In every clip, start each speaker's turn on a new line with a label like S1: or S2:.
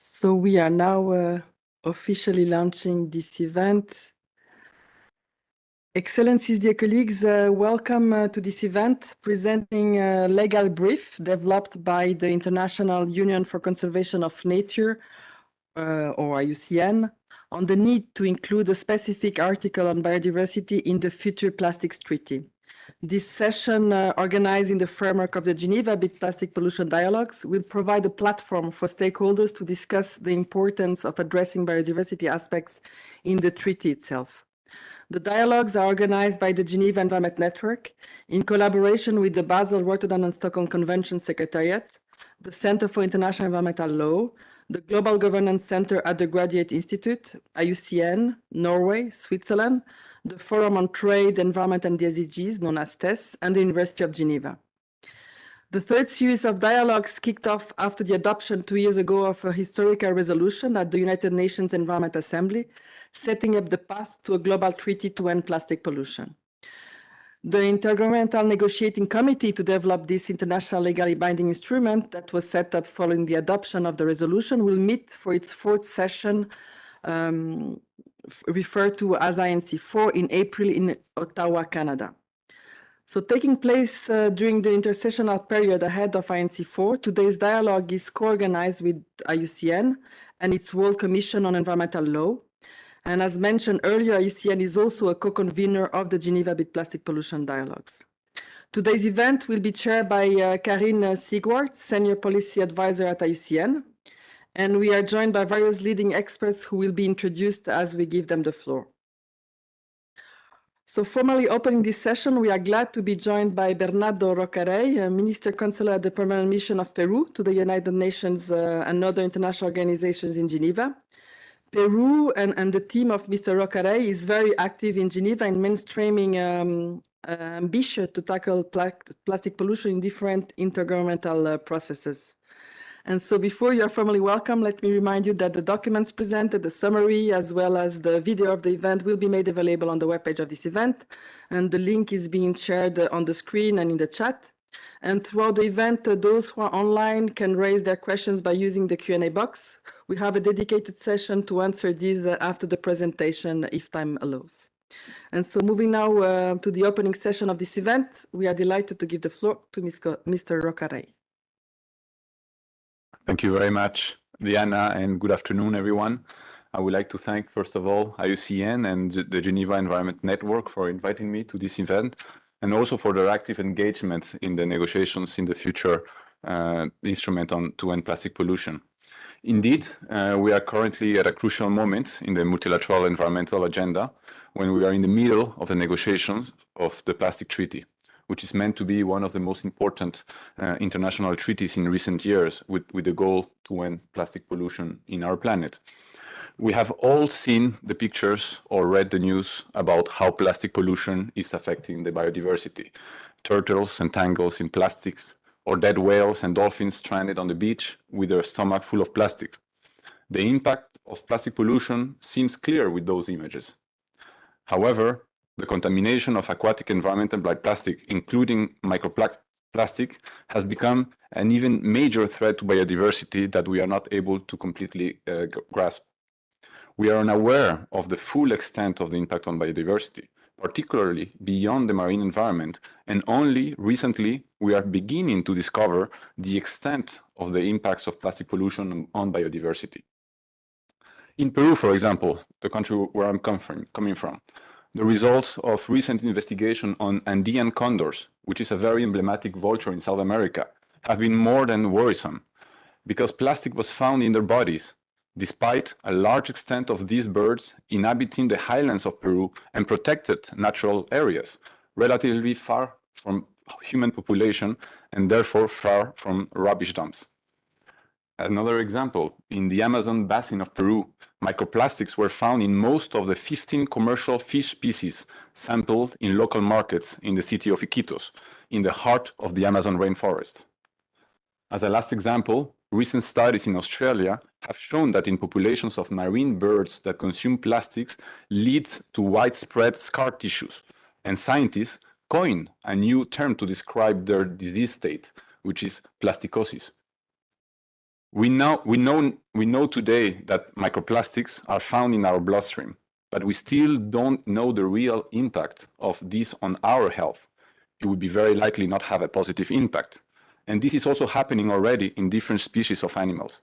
S1: So we are now officially launching this event. Excellencies, dear colleagues, welcome to this event presenting a legal brief developed by the International Union for Conservation of Nature, or IUCN, on the need to include a specific article on biodiversity in the future plastics treaty. This session, organized in the framework of the Geneva Big Plastic Pollution Dialogues, will provide a platform for stakeholders to discuss the importance of addressing biodiversity aspects in the treaty itself. The dialogues are organized by the Geneva Environment Network in collaboration with the Basel, Rotterdam, and Stockholm Convention Secretariat, the Center for International Environmental Law, the Global Governance Center at the Graduate Institute, IUCN, Norway, Switzerland, the Forum on Trade, Environment and the SDGs, known as TESS, and the University of Geneva. The third series of dialogues kicked off after the adoption 2 years ago of a historical resolution at the United Nations Environment Assembly, setting up the path to a global treaty to end plastic pollution. The Intergovernmental Negotiating Committee to develop this international legally binding instrument that was set up following the adoption of the resolution will meet for its fourth session, referred to as INC4, in April in Ottawa, Canada. So taking place during the intersessional period ahead of INC4, today's dialogue is co-organized with IUCN and its World Commission on Environmental Law. And as mentioned earlier, IUCN is also a co-convener of the Geneva Big Plastic Pollution Dialogues. Today's event will be chaired by Karin Siegwart, Senior Policy Advisor at IUCN. And we are joined by various leading experts who will be introduced as we give them the floor. So formally opening this session, we are glad to be joined by Bernardo Rocarey, Minister Consular at the Permanent Mission of Peru to the United Nations and other international organizations in Geneva. Peru and the team of Mr. Rocarey is very active in Geneva in mainstreaming ambition to tackle plastic pollution in different intergovernmental processes. And so before you are formally welcome, let me remind you that the documents presented, the summary, as well as the video of the event will be made available on the webpage of this event. And the link is being shared on the screen and in the chat. And throughout the event, those who are online can raise their questions by using the Q&A box. We have a dedicated session to answer these after the presentation, if time allows. And so moving now to the opening session of this event, we are delighted to give the floor to Mr. Rocarey.
S2: Thank you very much, Diana, and good afternoon, everyone. I would like to thank, first of all, IUCN and the Geneva Environment Network for inviting me to this event, and also for their active engagement in the negotiations in the future instrument to end plastic pollution. Indeed, we are currently at a crucial moment in the multilateral environmental agenda when we are in the middle of the negotiations of the plastic treaty, which is meant to be one of the most important international treaties in recent years with the goal to end plastic pollution in our planet. We have all seen the pictures or read the news about how plastic pollution is affecting the biodiversity. Turtles entangled in plastics, or dead whales and dolphins stranded on the beach with their stomach full of plastics. The impact of plastic pollution seems clear with those images. However, the contamination of aquatic environment by plastic, including microplastic, has become an even major threat to biodiversity that we are not able to completely grasp. We are unaware of the full extent of the impact on biodiversity, particularly beyond the marine environment, and only recently we are beginning to discover the extent of the impacts of plastic pollution on biodiversity. In Peru, for example, the country where I'm coming from, the results of recent investigation on Andean condors, which is a very emblematic vulture in South America, have been more than worrisome, because plastic was found in their bodies, despite a large extent of these birds inhabiting the highlands of Peru and protected natural areas, relatively far from human population and therefore far from rubbish dumps. Another example, in the Amazon basin of Peru, microplastics were found in most of the 15 commercial fish species sampled in local markets in the city of Iquitos, in the heart of the Amazon rainforest. As a last example, recent studies in Australia have shown that in populations of marine birds that consume plastics lead to widespread scar tissues, and scientists coin a new term to describe their disease state, which is plasticosis. We know today that microplastics are found in our bloodstream, but we still don't know the real impact of this on our health. It would be very likely not have a positive impact. And this is also happening already in different species of animals.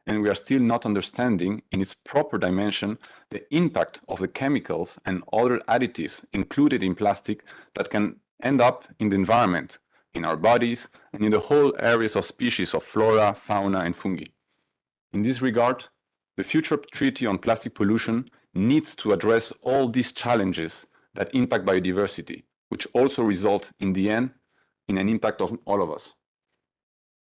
S2: And we are still not understanding in its proper dimension the impact of the chemicals and other additives included in plastic that can end up in the environment, in our bodies, and in the whole areas of species of flora, fauna, and fungi. In this regard, the future treaty on plastic pollution needs to address all these challenges that impact biodiversity, which also result in the end in an impact on all of us.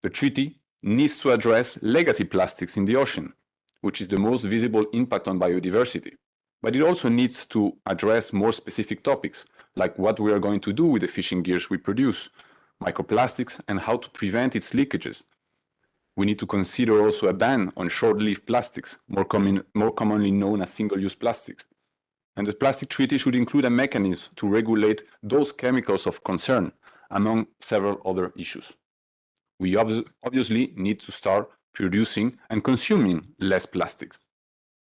S2: The treaty needs to address legacy plastics in the ocean, which is the most visible impact on biodiversity. But it also needs to address more specific topics, like what we are going to do with the fishing gears we produce, microplastics, and how to prevent its leakages. We need to consider also a ban on short-lived plastics, more commonly known as single-use plastics. And the plastic treaty should include a mechanism to regulate those chemicals of concern, among several other issues. We obviously need to start producing and consuming less plastics.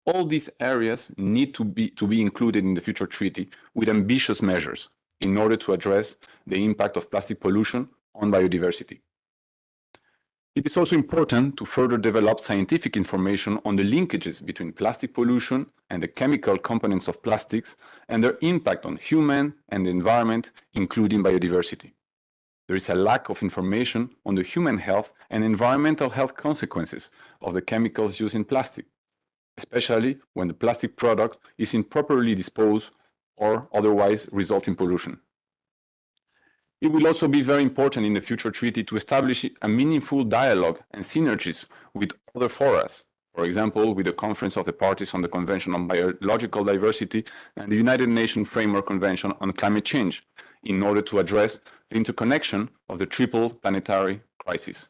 S2: All these areas need to be included in the future treaty with ambitious measures in order to address the impact of plastic pollution on biodiversity. It is also important to further develop scientific information on the linkages between plastic pollution and the chemical components of plastics and their impact on human and the environment, including biodiversity. There is a lack of information on the human health and environmental health consequences of the chemicals used in plastic, especially when the plastic product is improperly disposed or otherwise result in pollution. It will also be very important in the future treaty to establish a meaningful dialogue and synergies with other forums, for example, with the Conference of the Parties on the Convention on Biological Diversity and the United Nations Framework Convention on Climate Change, in order to address the interconnection of the triple planetary crisis.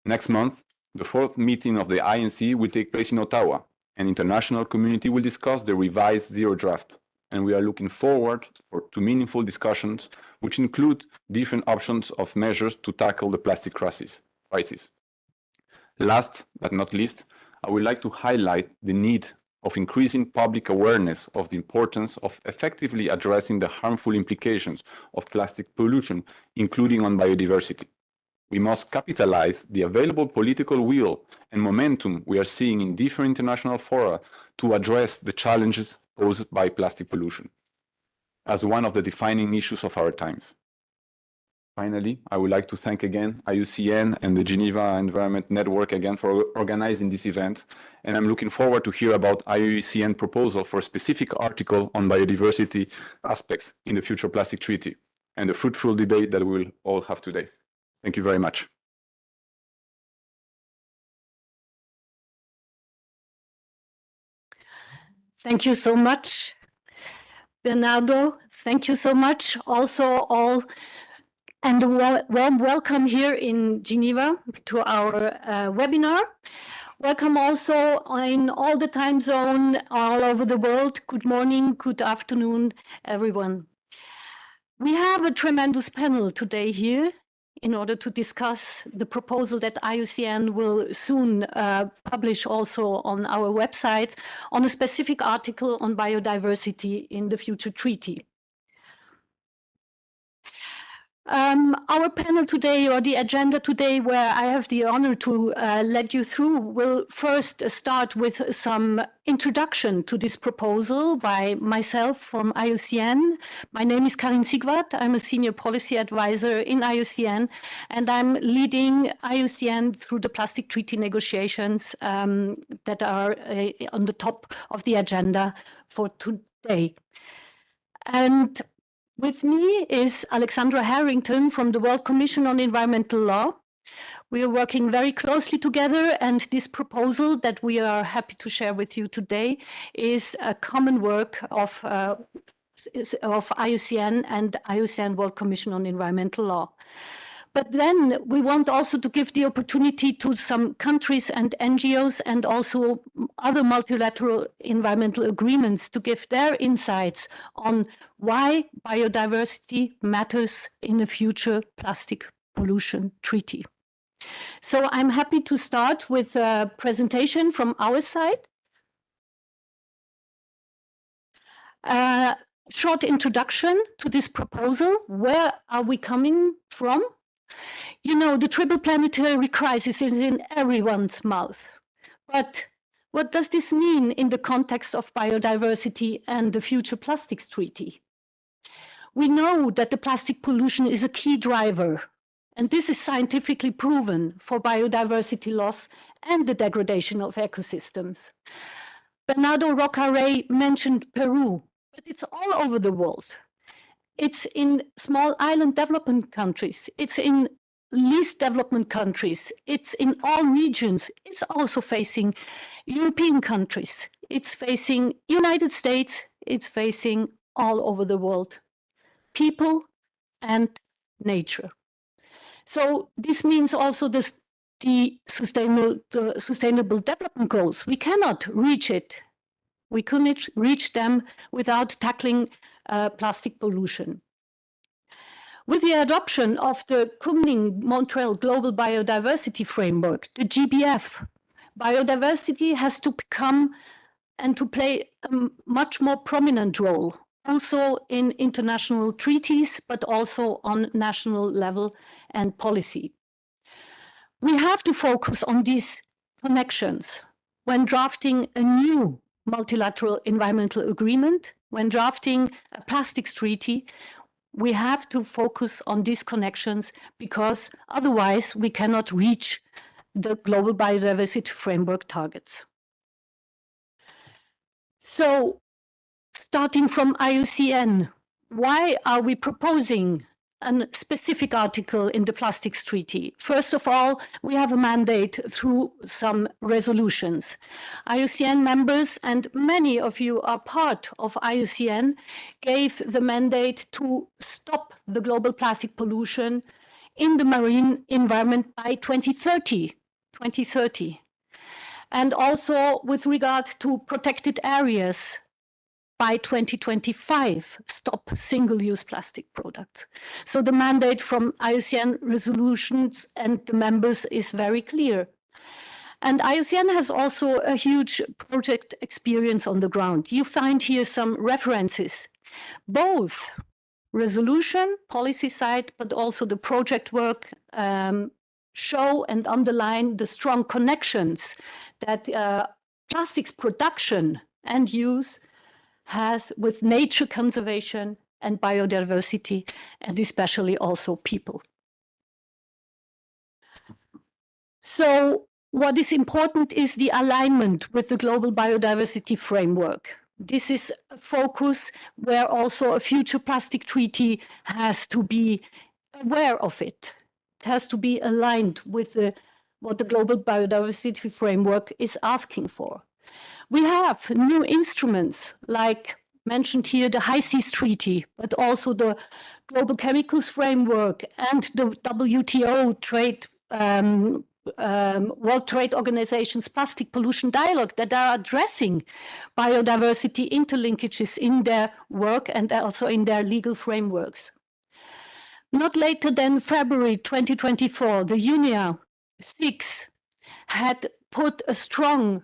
S2: Next month, the fourth meeting of the INC will take place in Ottawa, and the international community will discuss the revised Zero Draft, and we are looking forward to meaningful discussions which include different options of measures to tackle the plastic crisis. Last but not least, I would like to highlight the need of increasing public awareness of the importance of effectively addressing the harmful implications of plastic pollution, including on biodiversity. We must capitalize the available political will and momentum we are seeing in different international fora to address the challenges posed by plastic pollution as one of the defining issues of our times. Finally, I would like to thank again IUCN and the Geneva Environment Network again for organizing this event, and I'm looking forward to hear about IUCN proposal for a specific article on biodiversity aspects in the future plastic treaty and the fruitful debate that we will all have today. Thank you very much.
S3: Thank you so much, Bernardo. Thank you so much. Also, all and a warm welcome here in Geneva to our webinar. Welcome also in all the time zone all over the world. Good morning, good afternoon, everyone. We have a tremendous panel today here in order to discuss the proposal that IUCN will soon publish also on our website on a specific article on biodiversity in the future treaty. Our panel today, or the agenda today, where I have the honor to lead you through, will first start with some introduction to this proposal by myself from IUCN. My name is Karin Sigwart. I'm a senior policy advisor in IUCN, and I'm leading IUCN through the plastic treaty negotiations that are on the top of the agenda for today. And with me is Alexandra Harrington from the World Commission on Environmental Law. We are working very closely together, and this proposal that we are happy to share with you today is a common work of IUCN and IUCN World Commission on Environmental Law. But then we want also to give the opportunity to some countries and NGOs and also other multilateral environmental agreements to give their insights on why biodiversity matters in a future plastic pollution treaty. So I'm happy to start with a presentation from our side. Short introduction to this proposal. Where are we coming from? You know, the triple planetary crisis is in everyone's mouth. But what does this mean in the context of biodiversity and the future plastics treaty? We know that the plastic pollution is a key driver, and this is scientifically proven for biodiversity loss and the degradation of ecosystems. Bernardo Roca-Rey mentioned Peru, but it's all over the world. It's in small island development countries. It's in least development countries. It's in all regions. It's also facing European countries. It's facing United States. It's facing all over the world. People and nature. So this means also the sustainable development goals. We cannot reach it. We couldn't reach them without tackling plastic pollution. With the adoption of the Kunming-Montreal Global Biodiversity Framework, the GBF, biodiversity has to become and to play a much more prominent role, also in international treaties, but also on national level and policy. We have to focus on these connections when drafting a new multilateral environmental agreement, when drafting a plastics treaty. We have to focus on these connections because otherwise we cannot reach the global biodiversity framework targets. So, starting from IUCN, why are we proposing a specific article in the plastics treaty? First of all, we have a mandate through some resolutions. IUCN members, and many of you are part of IUCN, gave the mandate to stop the global plastic pollution in the marine environment by 2030. And also with regard to protected areas, by 2025, stop single-use plastic products. So the mandate from IUCN resolutions and the members is very clear. And IUCN has also a huge project experience on the ground. You find here some references, both resolution, policy side, but also the project work show and underline the strong connections that plastics production and use has with nature conservation and biodiversity, and especially also people. So what is important is the alignment with the global biodiversity framework. This is a focus where also a future plastic treaty has to be aware of it. It has to be aligned with what the global biodiversity framework is asking for. We have new instruments, like mentioned here, the High Seas Treaty, but also the Global Chemicals Framework and the WTO World Trade Organization's Plastic Pollution Dialogue that are addressing biodiversity interlinkages in their work and also in their legal frameworks. Not later than February 2024, the UNEA 6 had put a strong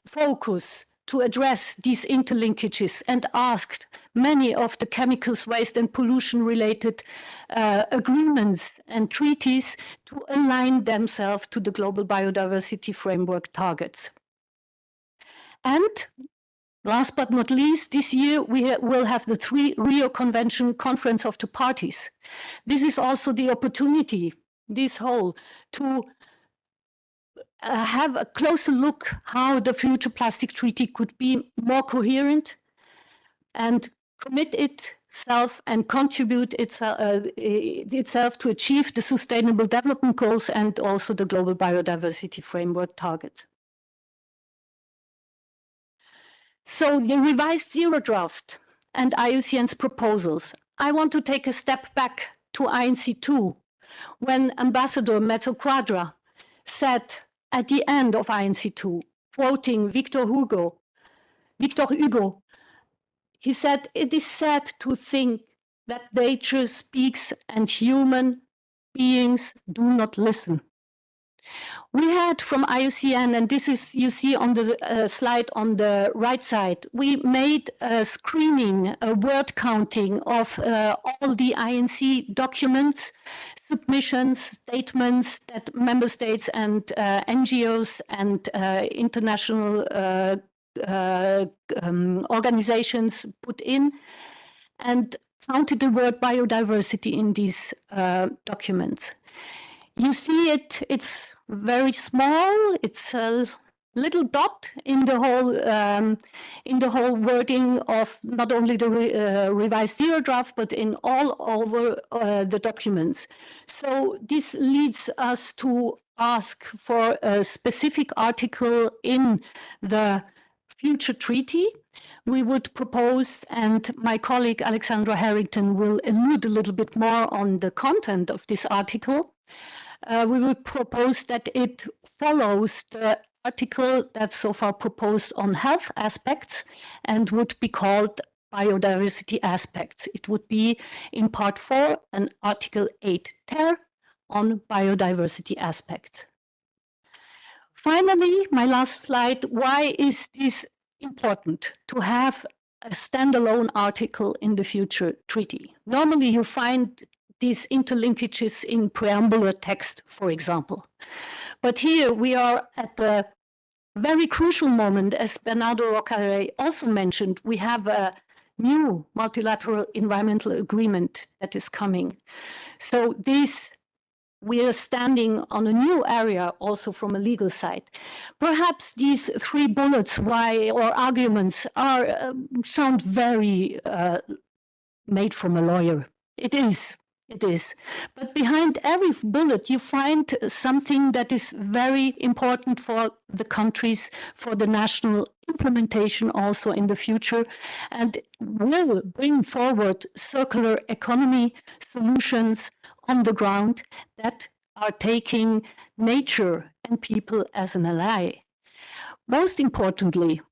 S3: focus to address these interlinkages and asked many of the chemicals, waste and pollution related agreements and treaties to align themselves to the global biodiversity framework targets. And last but not least, this year we will have the Rio Convention Conference of the Parties. This is also the opportunity, this whole, to have a closer look how the future plastic treaty could be more coherent and commit itself and contribute itself to achieve the sustainable development goals and also the global biodiversity framework targets. So the revised zero draft and IUCN's proposals. I want to take a step back to INC2 when Ambassador Metso Quadra said at the end of INC2, quoting Victor Hugo, he said, "It is sad to think that nature speaks and human beings do not listen." We had from IUCN, and this is, you see on the slide on the right side, we made a screening, a word counting of all the INC documents, submissions, statements that member states and NGOs and international organizations put in, and counted the word biodiversity in these documents. You see it, it's very small, it's a little dot in the whole wording of not only the revised zero draft, but in all over the documents. So this leads us to ask for a specific article in the future treaty. We would propose, and my colleague Alexandra Harrington will allude a little bit more on the content of this article. We would propose that it follows the article that's so far proposed on health aspects and would be called biodiversity aspects. It would be in part 4 and article 8 ter on biodiversity aspects. Finally, my last slide, why is this important to have a standalone article in the future treaty? Normally you find these interlinkages in preambular text, for example. But here we are at the very crucial moment, as Bernardo Rocaré also mentioned, we have a new multilateral environmental agreement that is coming. So we are standing on a new area also from a legal side. Perhaps these 3 bullets or arguments are sound very made from a lawyer. It is. But behind every bullet, you find something that is very important for the countries, for the national implementation also in the future, and will bring forward circular economy solutions on the ground that are taking nature and people as an ally. Most importantly,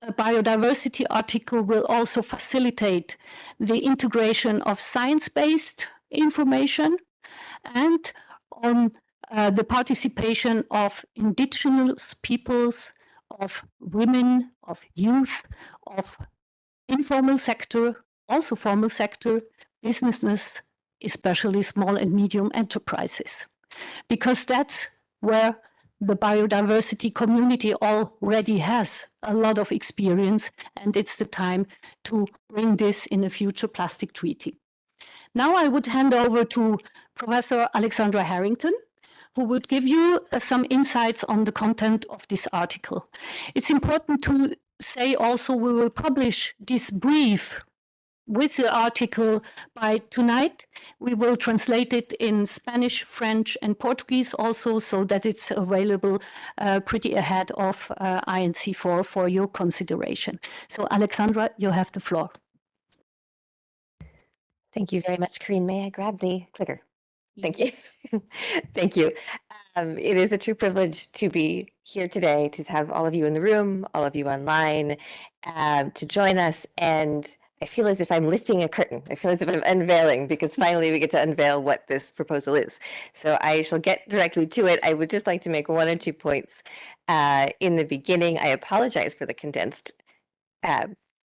S3: a biodiversity article will also facilitate the integration of science-based information and on the participation of indigenous peoples, of women, of youth, of informal sector, also formal sector, businesses, especially small and medium enterprises. Because that's where the biodiversity community already has a lot of experience, and it's the time to bring this in a future plastic treaty. Now I would hand over to Professor Alexandra Harrington, who would give you some insights on the content of this article. It's important to say also we will publish this brief with the article by tonight. We will translate it in Spanish, French, and Portuguese also, so that it's available pretty ahead of INC4 for your consideration. So Alexandra, you have the floor.
S4: Thank you very much, Corinne. May I grab the clicker? Thank you. Thank you. It is a true privilege to be here today, to have all of you in the room, all of you online, to join us. And I feel as if I'm lifting a curtain. I feel as if I'm unveiling, because finally we get to unveil what this proposal is. So I shall get directly to it. I would just like to make 1 or 2 points in the beginning. I apologize for the condensed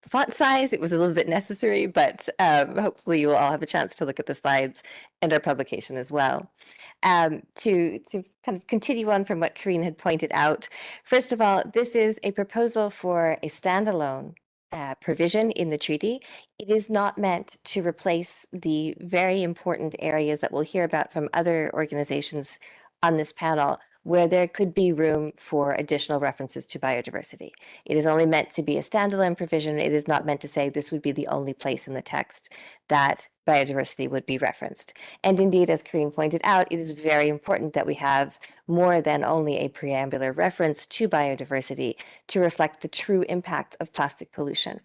S4: font size. It was a little bit necessary, but hopefully you will all have a chance to look at the slides and our publication as well. To kind of continue on from what Corinne had pointed out, first of all, this is a proposal for a standalone provision in the treaty. It is not meant to replace the very important areas that we'll hear about from other organizations on this panel, where there could be room for additional references to biodiversity. It is only meant to be a standalone provision. It is not meant to say this would be the only place in the text that biodiversity would be referenced. And indeed, as Corinne pointed out, it is very important that we have more than only a preambular reference to biodiversity to reflect the true impact of plastic pollution.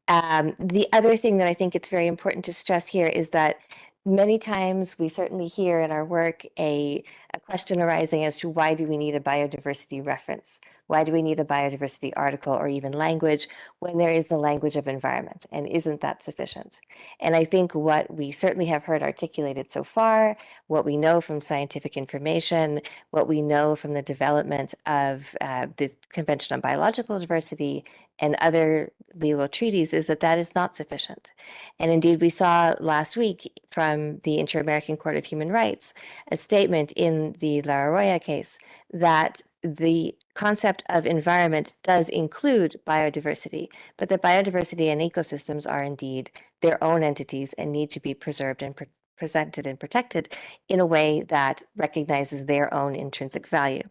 S4: The other thing that I think it's very important to stress here is that many times we certainly hear in our work a question arising as to why do we need a biodiversity reference? Why do we need a biodiversity article or even language when there is the language of environment? And isn't that sufficient? And I think what we certainly have heard articulated so far, what we know from scientific information, what we know from the development of the Convention on Biological Diversity and other legal treaties is that that is not sufficient. And indeed, we saw last week from the Inter-American Court of Human Rights a statement in the La Arroya case that the concept of environment does include biodiversity, but that biodiversity and ecosystems are indeed their own entities and need to be preserved and presented and protected in a way that recognizes their own intrinsic value.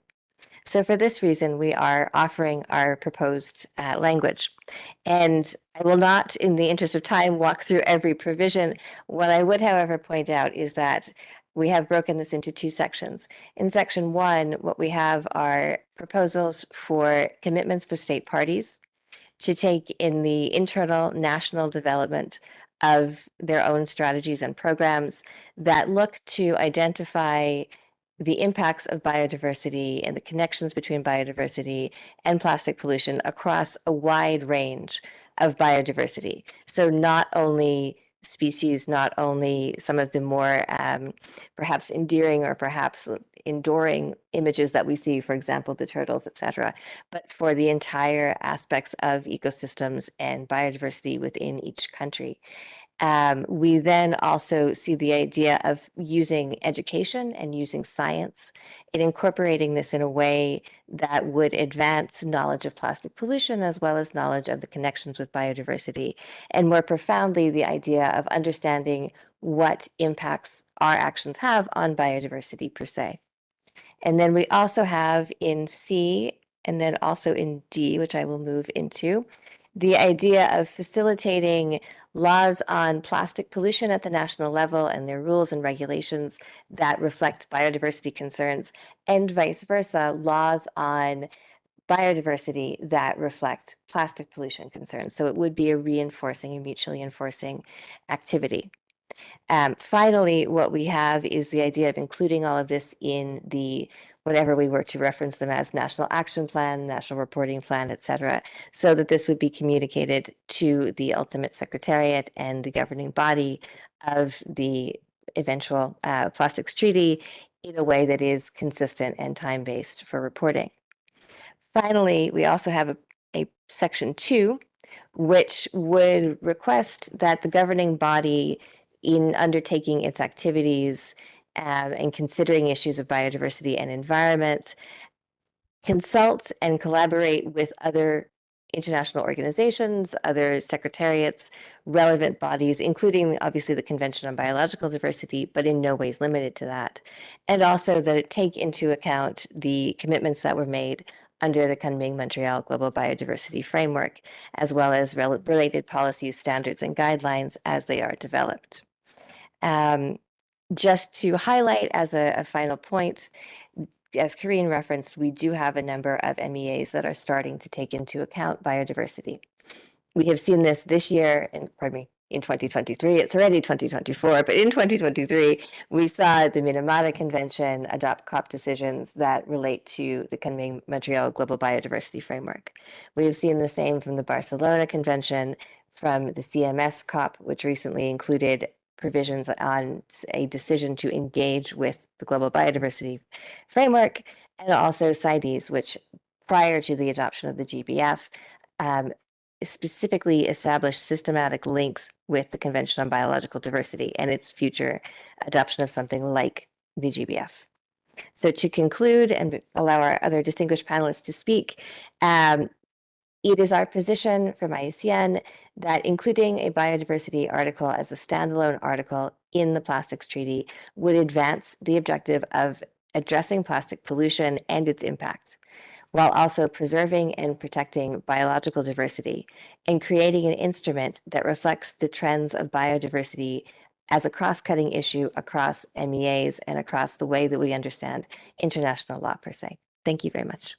S4: So for this reason, we are offering our proposed language. And I will not, in the interest of time, walk through every provision. What I would, however, point out is that we have broken this into two sections. In section 1, what we have are proposals for commitments for state parties to take in the internal national development of their own strategies and programs that look to identify the impacts of biodiversity and the connections between biodiversity and plastic pollution across a wide range of biodiversity. So not only species, not only some of the more perhaps endearing or perhaps enduring images that we see, for example, the turtles, etc., but for the entire aspects of ecosystems and biodiversity within each country. We then also see the idea of using education and using science and incorporating this in a way that would advance knowledge of plastic pollution as well as knowledge of the connections with biodiversity, and more profoundly, the idea of understanding what impacts our actions have on biodiversity per se. And then we also have in C and then also in D, which I will move into, the idea of facilitating laws on plastic pollution at the national level and their rules and regulations that reflect biodiversity concerns, and vice versa, laws on biodiversity that reflect plastic pollution concerns. So it would be a reinforcing and mutually enforcing activity. Finally, what we have is the idea of including all of this in the whatever we were to reference them as national action plan, national reporting plan, etc., so that this would be communicated to the ultimate secretariat and the governing body of the eventual plastics treaty in a way that is consistent and time-based for reporting. Finally, we also have a section 2, which would request that the governing body, in undertaking its activities and considering issues of biodiversity and environment, consult and collaborate with other international organizations, other secretariats, relevant bodies, including obviously the Convention on Biological Diversity, but in no ways limited to that. And also that it take into account the commitments that were made under the Kunming-Montreal Global Biodiversity Framework, as well as related policies, standards, and guidelines as they are developed. Just to highlight as a final point, as Karine referenced, we do have a number of MEAs that are starting to take into account biodiversity. We have seen this year, in 2023, it's already 2024, but in 2023, we saw the Minamata Convention adopt COP decisions that relate to the Kunming-Montreal Global Biodiversity Framework. We have seen the same from the Barcelona Convention, from the CMS COP, which recently included provisions on a decision to engage with the Global Biodiversity Framework, and also CITES, which prior to the adoption of the GBF, specifically established systematic links with the Convention on Biological Diversity and its future adoption of something like the GBF. So to conclude and allow our other distinguished panelists to speak, it is our position from IUCN that including a biodiversity article as a standalone article in the Plastics Treaty would advance the objective of addressing plastic pollution and its impact, while also preserving and protecting biological diversity and creating an instrument that reflects the trends of biodiversity as a cross-cutting issue across MEAs and across the way that we understand international law per se. Thank you very much.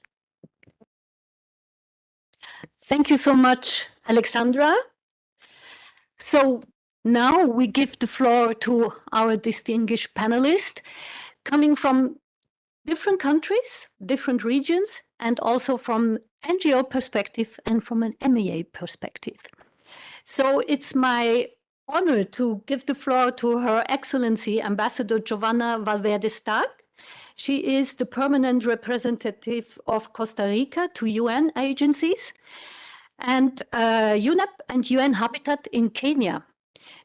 S3: Thank you so much, Alexandra. So now we give the floor to our distinguished panelist, coming from different countries, different regions, and also from NGO perspective and from an MEA perspective. So it's my honor to give the floor to Her Excellency Ambassador Giovanna Valverde Stark. She is the permanent representative of Costa Rica to UN agencies and UNEP and UN Habitat in Kenya.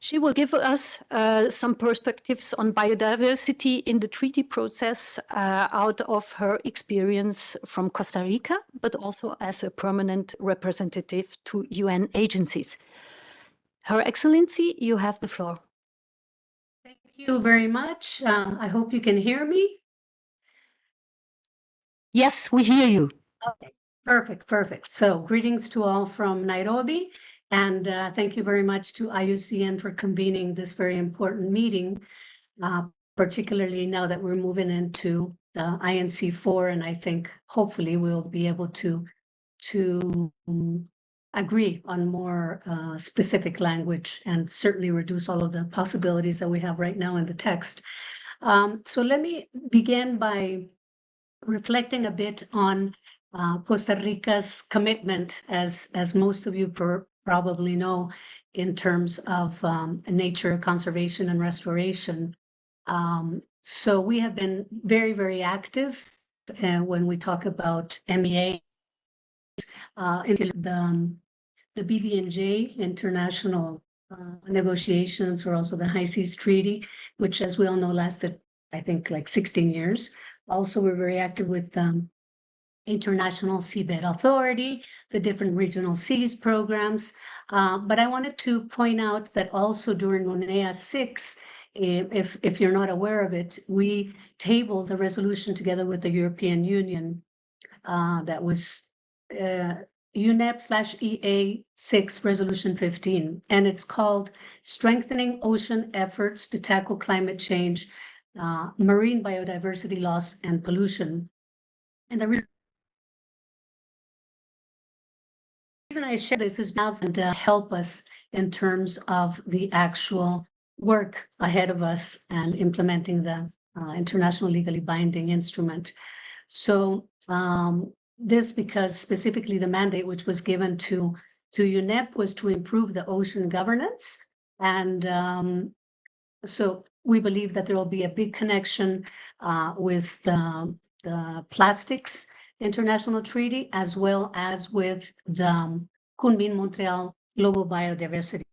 S3: She will give us some perspectives on biodiversity in the treaty process out of her experience from Costa Rica, but also as a permanent representative to UN agencies. Her Excellency, you have the floor.
S5: Thank you very much. I hope you can hear me.
S3: Yes, we hear you.
S5: Okay, perfect. So greetings to all from Nairobi, and thank you very much to IUCN for convening this very important meeting, particularly now that we're moving into the INC4, and I think hopefully we'll be able to agree on more specific language and certainly reduce all of the possibilities that we have right now in the text. So let me begin by reflecting a bit on Costa Rica's commitment, as most of you probably know, in terms of nature conservation and restoration. So we have been very, very active when we talk about MEA, the BBNJ international negotiations, or also the High Seas Treaty, which, as we all know, lasted, I think, like 16 years. Also, we're very active with International Seabed Authority, the different regional seas programs. But I wanted to point out that also during UNEA 6, if you're not aware of it, we tabled a resolution together with the European Union that was UNEP/EA 6 Resolution 15, and it's called Strengthening Ocean Efforts to Tackle Climate Change, Marine Biodiversity Loss and Pollution. And the reason I share this is to help us in terms of the actual work ahead of us and implementing the international legally binding instrument. So this because specifically the mandate which was given to UNEP was to improve the ocean governance. And so we believe that there will be a big connection with the Plastics International Treaty, as well as with the Kunming-Montreal Global Biodiversity.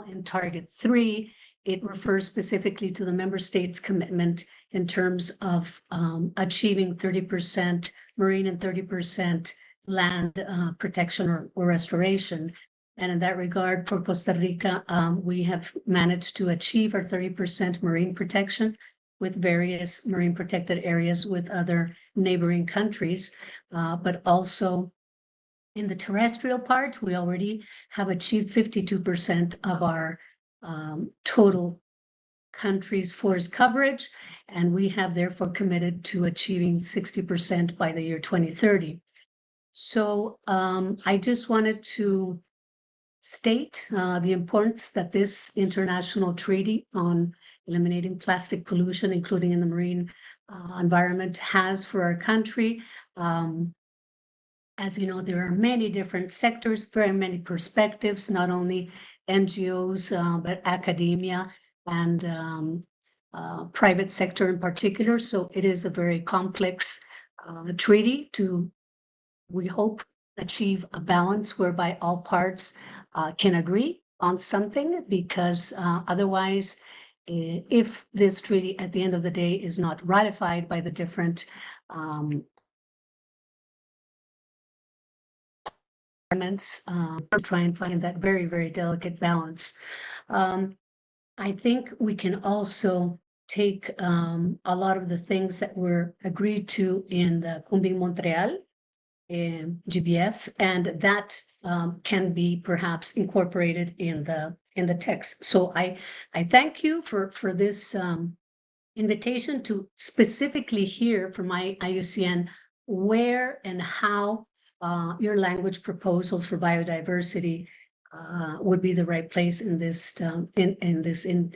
S5: In Target 3, it refers specifically to the member states' commitment in terms of achieving 30% marine and 30% land protection or restoration. And in that regard, for Costa Rica, we have managed to achieve our 30% marine protection with various marine protected areas with other neighboring countries, but also in the terrestrial part, we already have achieved 52% of our total country's forest coverage, and we have therefore committed to achieving 60% by the year 2030. So I just wanted to state the importance that this international treaty on eliminating plastic pollution, including in the marine environment, has for our country. As you know, there are many different sectors, very many perspectives, not only NGOs, but academia and private sector in particular. So it is a very complex treaty to, we hope, achieve a balance whereby all parts can agree on something, because otherwise, if this treaty at the end of the day is not ratified by the different try and find that very, very delicate balance. I think we can also take a lot of the things that were agreed to in the Kunming-Montreal GBF, and that can be perhaps incorporated in the text. So I thank you for this invitation to specifically hear from IUCN where and how your language proposals for biodiversity would be the right place in this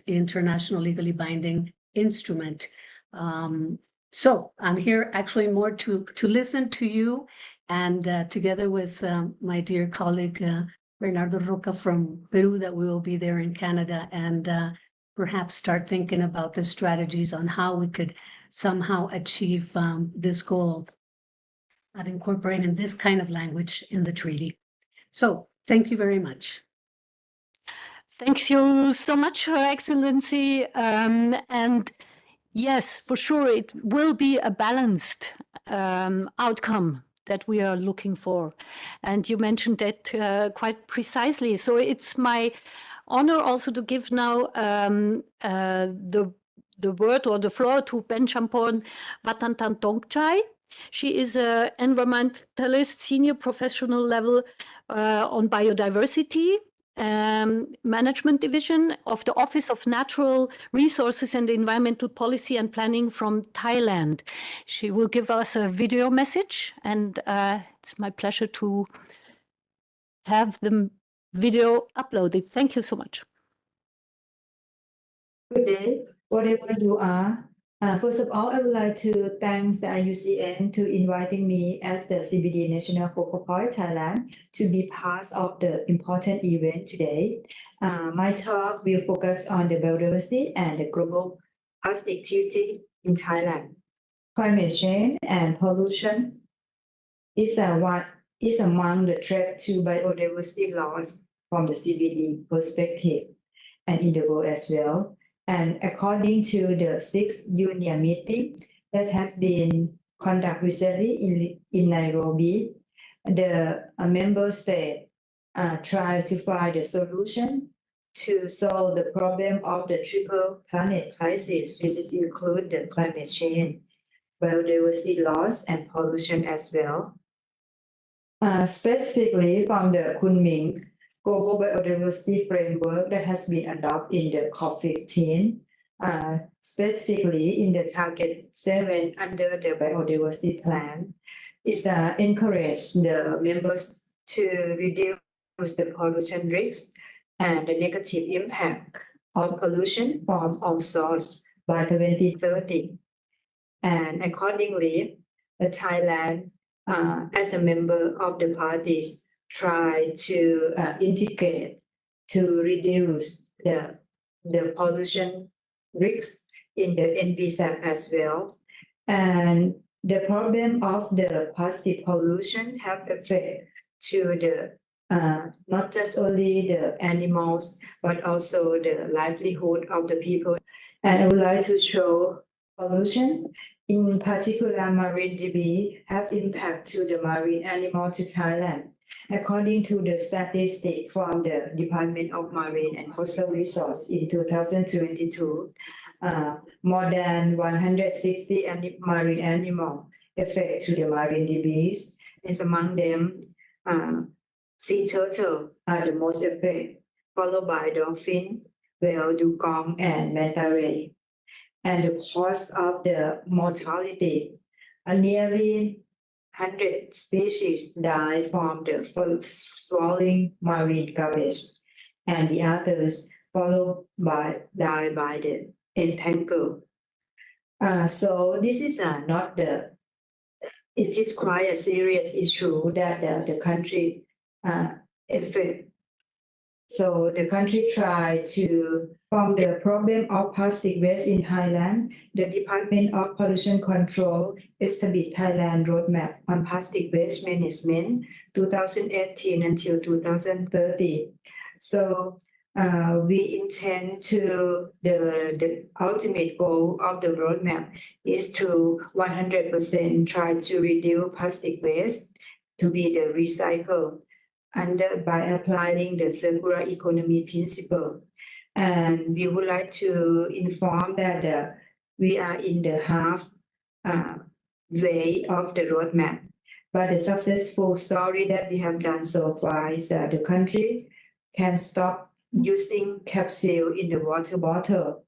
S5: international legally binding instrument. So I'm here actually more to listen to you, and together with my dear colleague Bernardo Roca from Peru, that we will be there in Canada, and perhaps start thinking about the strategies on how we could somehow achieve this goal of incorporating this kind of language in the treaty. So thank you very much.
S3: Thank you so much, Her Excellency. And yes, for sure, it will be a balanced outcome that we are looking for. And you mentioned that quite precisely. So it's my honor also to give now the word or the floor to Benchampon Vatantan Tongchai. She is an environmentalist, senior professional level on biodiversity management division of the Office of Natural Resources and Environmental Policy and Planning from Thailand. She will give us a video message, and it's my pleasure to have the video uploaded. Thank you so much.
S6: Good day, whatever you are. First of all, I would like to thank the IUCN to inviting me as the CBD National Focal Point Thailand to be part of the important event today. My talk will focus on the biodiversity and the global plastic activity in Thailand. Climate change and pollution is among the threat to biodiversity loss from the CBD perspective and in the world as well. And according to the 6th Union meeting that has been conducted recently in Nairobi, the member state try to find a solution to solve the problem of the triple planet crisis, which is include the climate change, biodiversity loss, and pollution as well. Specifically from the Kunming Global Biodiversity Framework that has been adopted in the COP15, specifically in the Target 7 under the Biodiversity Plan, is encourage the members to reduce the pollution risk and the negative impact of pollution from all sources by 2030. And accordingly, Thailand, as a member of the parties, try to integrate to reduce the pollution risk in the NBSAP as well. And the problem of the plastic pollution have effect to the not just only the animals, but also the livelihood of the people. And I would like to show pollution, in particular marine debris, have impact to the marine animal to Thailand. According to the statistic from the Department of Marine and Coastal Resources in 2022, more than 160 marine animals affect to the marine debris, and among them, sea turtle are the most affected, followed by dolphin, whale, dugong, and manta ray. And the cause of the mortality, nearly 100 species die from the swallowing marine garbage, and the others die by the entangle. So this is it is quite a serious issue that the country affect. So the country tried to, from the problem of plastic waste in Thailand, the Department of Pollution Control established Thailand Roadmap on Plastic Waste Management 2018 until 2030. So we intend to, the ultimate goal of the roadmap is to 100% try to reduce plastic waste to be the recycle by applying the circular economy principle. And we would like to inform that we are in the half way of the roadmap. But the successful story that we have done so far is that the country can stop using capsule in the water bottle.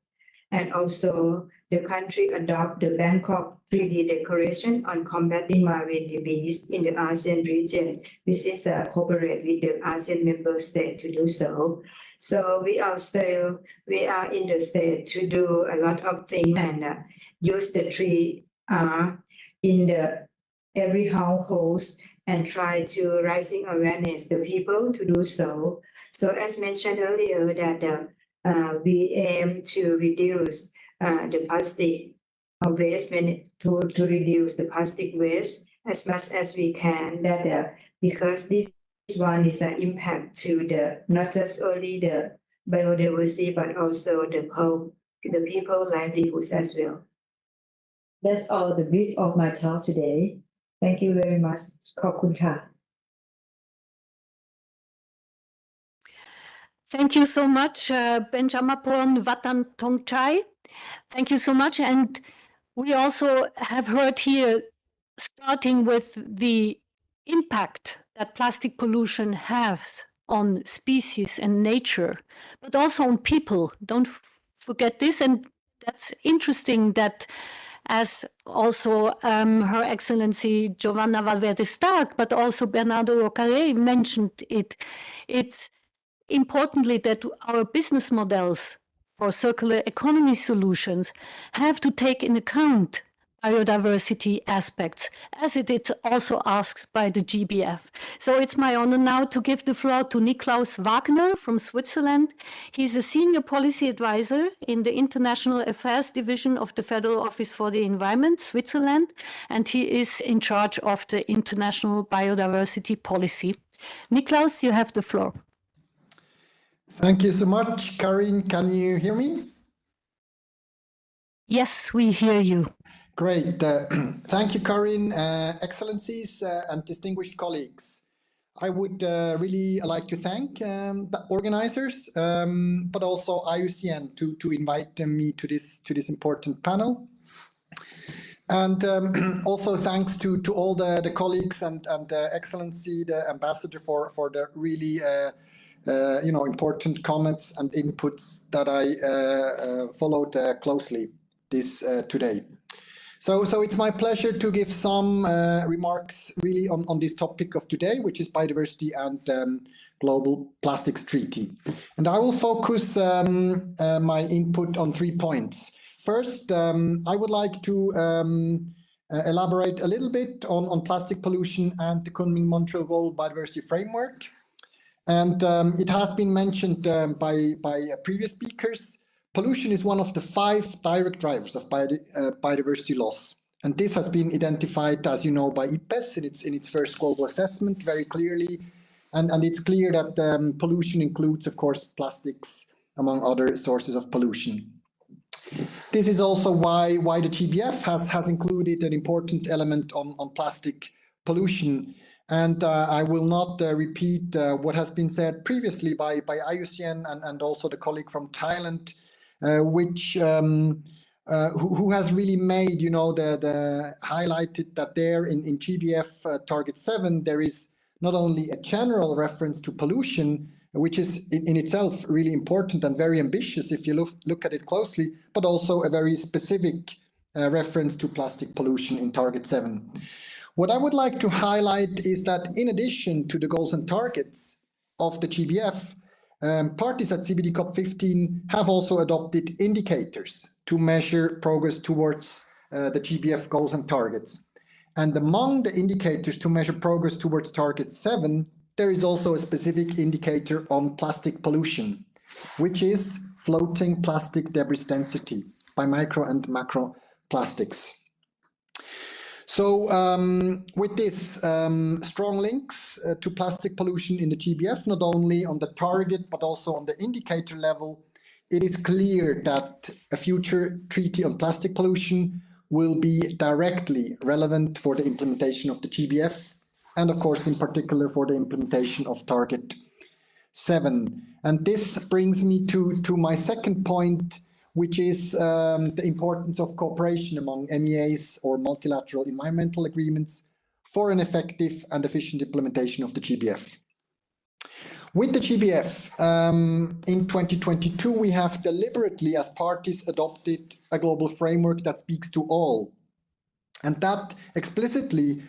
S6: And also the country adopt the Bangkok 3D Declaration on combating marine disease in the ASEAN region, which is cooperate with the ASEAN member state to do so. So we are in the state to do a lot of things and use the 3R in the every household and try to raising awareness the people to do so. So as mentioned earlier that we aim to reduce the plastic waste to reduce the plastic waste as much as we can that because this one is an impact to the not just only the biodiversity but also the people livelihoods as well. That's all the brief of my talk today. Thank you very much. ขอบคุณค่ะ
S3: Thank you so much, Benjamapon Watantongchai. Thank you so much. And we also have heard here, starting with the impact that plastic pollution has on species and nature, but also on people. Don't forget this. And that's interesting that as also Her Excellency Giovanna Valverde Stark, but also Bernardo Rocaré mentioned it, it's importantly that our business models for circular economy solutions have to take in account biodiversity aspects, as it is also asked by the GBF. So it's my honor now to give the floor to Niklaus Wagner from Switzerland. He's a senior policy advisor in the International Affairs Division of the Federal Office for the Environment, Switzerland, and he is in charge of the international biodiversity policy. Niklaus, you have the floor.
S7: Thank you so much, Karin. Can you hear me?
S3: Yes, we hear you.
S7: Great. Thank you, Karin, Excellencies and distinguished colleagues. I would really like to thank the organizers, but also IUCN to invite me to this important panel. And also thanks to all the colleagues and Excellency, the ambassador for the really important comments and inputs that I followed closely today. So it's my pleasure to give some remarks really on this topic of today, which is biodiversity and global plastics treaty. And I will focus my input on 3 points. First, I would like to elaborate a little bit on plastic pollution and the Kunming-Montreal Global Biodiversity Framework. And it has been mentioned by previous speakers. Pollution is one of the 5 direct drivers of biodiversity loss. And this has been identified, as you know, by IPBES in its first global assessment very clearly. And it's clear that pollution includes, of course, plastics, among other sources of pollution. This is also why the GBF has included an important element on plastic pollution. And I will not repeat what has been said previously by IUCN and also the colleague from Thailand, who has really made, highlighted that there in GBF target 7, there is not only a general reference to pollution, which is in itself really important and very ambitious if you look at it closely, but also a very specific reference to plastic pollution in target 7. What I would like to highlight is that in addition to the goals and targets of the GBF, parties at CBD COP15 have also adopted indicators to measure progress towards the GBF goals and targets. And among the indicators to measure progress towards target 7, there is also a specific indicator on plastic pollution, which is floating plastic debris density by micro and macro plastics. So with this strong links to plastic pollution in the GBF, not only on the target, but also on the indicator level, it is clear that a future treaty on plastic pollution will be directly relevant for the implementation of the GBF, and of course, in particular, for the implementation of target 7. And this brings me to my second point, which is the importance of cooperation among MEAs or multilateral environmental agreements for an effective and efficient implementation of the GBF. With the GBF, in 2022, we have deliberately, as parties, adopted a global framework that speaks to all. And that explicitly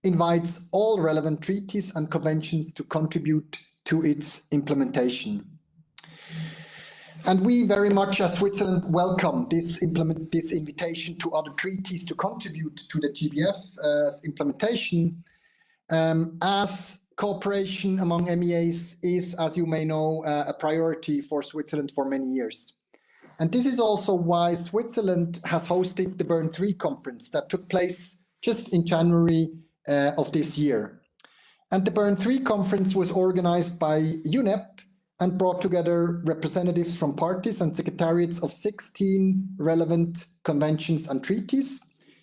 S7: invites all relevant treaties and conventions to contribute to its implementation. And we very much, as Switzerland, welcome this invitation to other treaties to contribute to the GBF's implementation, as cooperation among MEAs is, as you may know, a priority for Switzerland for many years. And this is also why Switzerland has hosted the Bern 3 conference that took place just in January of this year. And the Bern 3 conference was organized by UNEP and brought together representatives from parties and secretariats of 16 relevant conventions and treaties,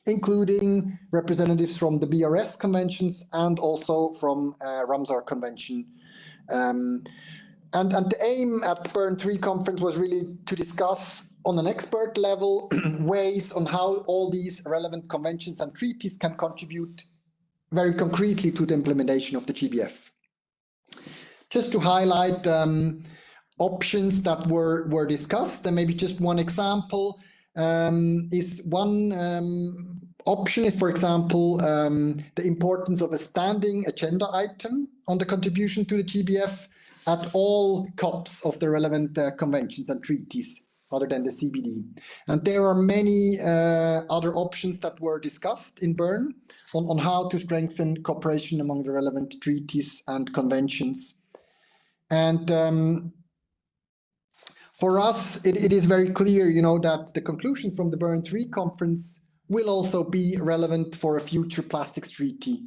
S7: including representatives from the BRS conventions and also from Ramsar Convention. And the aim at the Bern 3 conference was really to discuss on an expert level ways on how all these relevant conventions and treaties can contribute very concretely to the implementation of the GBF. Just to highlight options that were discussed, and maybe just one example is one option is, for example, the importance of a standing agenda item on the contribution to the GBF at all COPs of the relevant conventions and treaties other than the CBD. And there are many other options that were discussed in Bern on how to strengthen cooperation among the relevant treaties and conventions. And for us, it is very clear, that the conclusions from the Bern 3 conference will also be relevant for a future plastics treaty.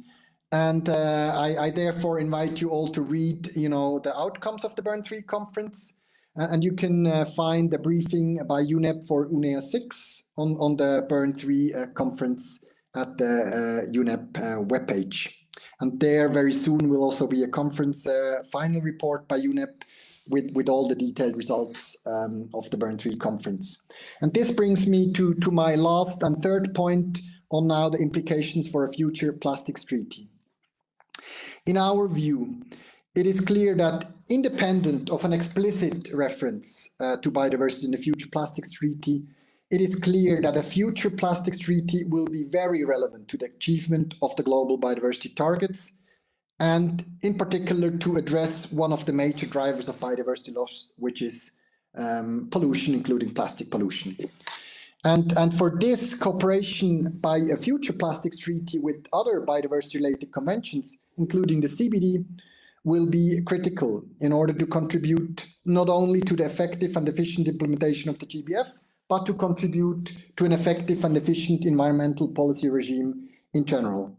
S7: And I therefore invite you all to read, the outcomes of the Bern 3 conference. And you can find the briefing by UNEP for UNEA 6 on the Bern 3 conference at the UNEP webpage. And there very soon will also be a conference final report by UNEP with all the detailed results of the Bern 3 conference. And this brings me to my last and third point on now the implications for a future plastics treaty. In our view, it is clear that independent of an explicit reference to biodiversity in the future plastics treaty, it is clear that a future plastics treaty will be very relevant to the achievement of the global biodiversity targets, and in particular to address one of the major drivers of biodiversity loss, which is pollution, including plastic pollution. And for this, cooperation by a future plastics treaty with other biodiversity-related conventions, including the CBD, will be critical in order to contribute not only to the effective and efficient implementation of the GBF, but to contribute to an effective and efficient environmental policy regime in general.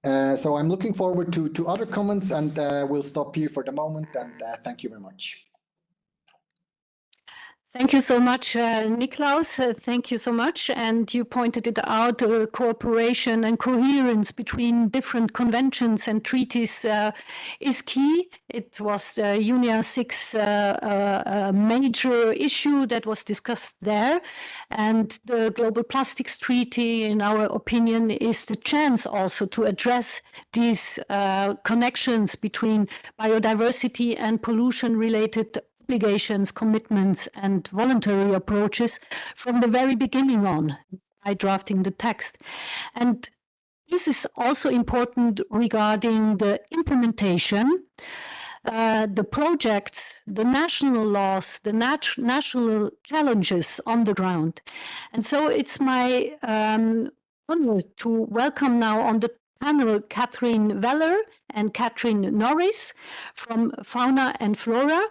S7: So I'm looking forward to other comments, and we'll stop here for the moment, and thank you very much.
S3: Thank you so much, Niklaus. Thank you so much. And you pointed it out, cooperation and coherence between different conventions and treaties is key. It was the UNEA 6 major issue that was discussed there. And the Global Plastics Treaty, in our opinion, is the chance also to address these connections between biodiversity and pollution-related obligations, commitments, and voluntary approaches from the very beginning on by drafting the text. And this is also important regarding the implementation, the projects, the national laws, the national challenges on the ground. And so it's my honor to welcome now on the panel Catherine Weller and Catherine Norris from Fauna and Flora.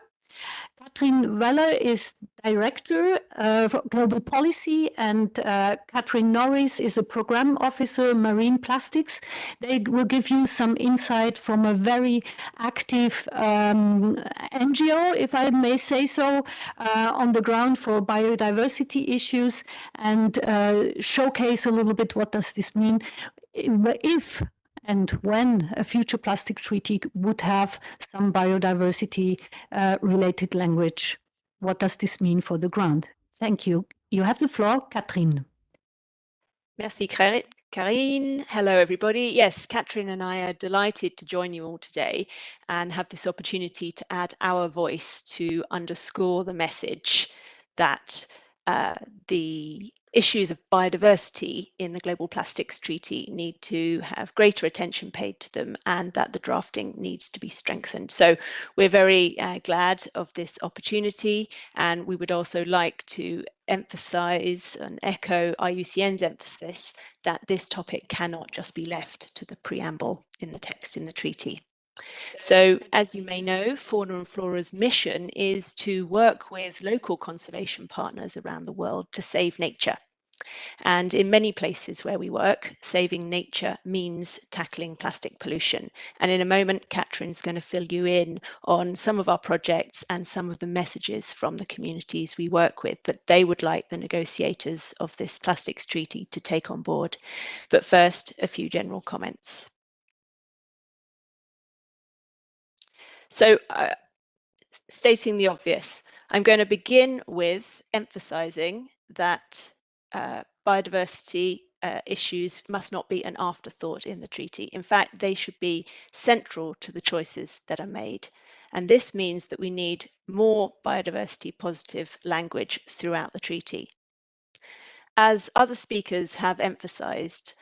S3: Catherine Weller is Director of Global Policy, and Catherine Norris is a Program Officer, Marine Plastics. They will give you some insight from a very active NGO, if I may say so, on the ground for biodiversity issues, and showcase a little bit what does this mean if and when a future plastic treaty would have some biodiversity related language. What does this mean for the ground? Thank you. You have the floor, Catherine.
S8: Merci, Claire. Karine. Hello, everybody. Yes, Catherine and I are delighted to join you all today and have this opportunity to add our voice to underscore the message that the issues of biodiversity in the Global Plastics Treaty need to have greater attention paid to them, and that the drafting needs to be strengthened. So we're very glad of this opportunity, and we would also like to emphasize and echo IUCN's emphasis that this topic cannot just be left to the preamble in the text in the treaty. So, as you may know, Fauna and Flora's mission is to work with local conservation partners around the world to save nature. And in many places where we work, saving nature means tackling plastic pollution. And in a moment, Catherine's going to fill you in on some of our projects and some of the messages from the communities we work with that they would like the negotiators of this plastics treaty to take on board. But first, a few general comments. So, stating the obvious, I'm going to begin with emphasizing that biodiversity issues must not be an afterthought in the treaty. In fact, they should be central to the choices that are made. And this means that we need more biodiversity positive language throughout the treaty. As other speakers have emphasized,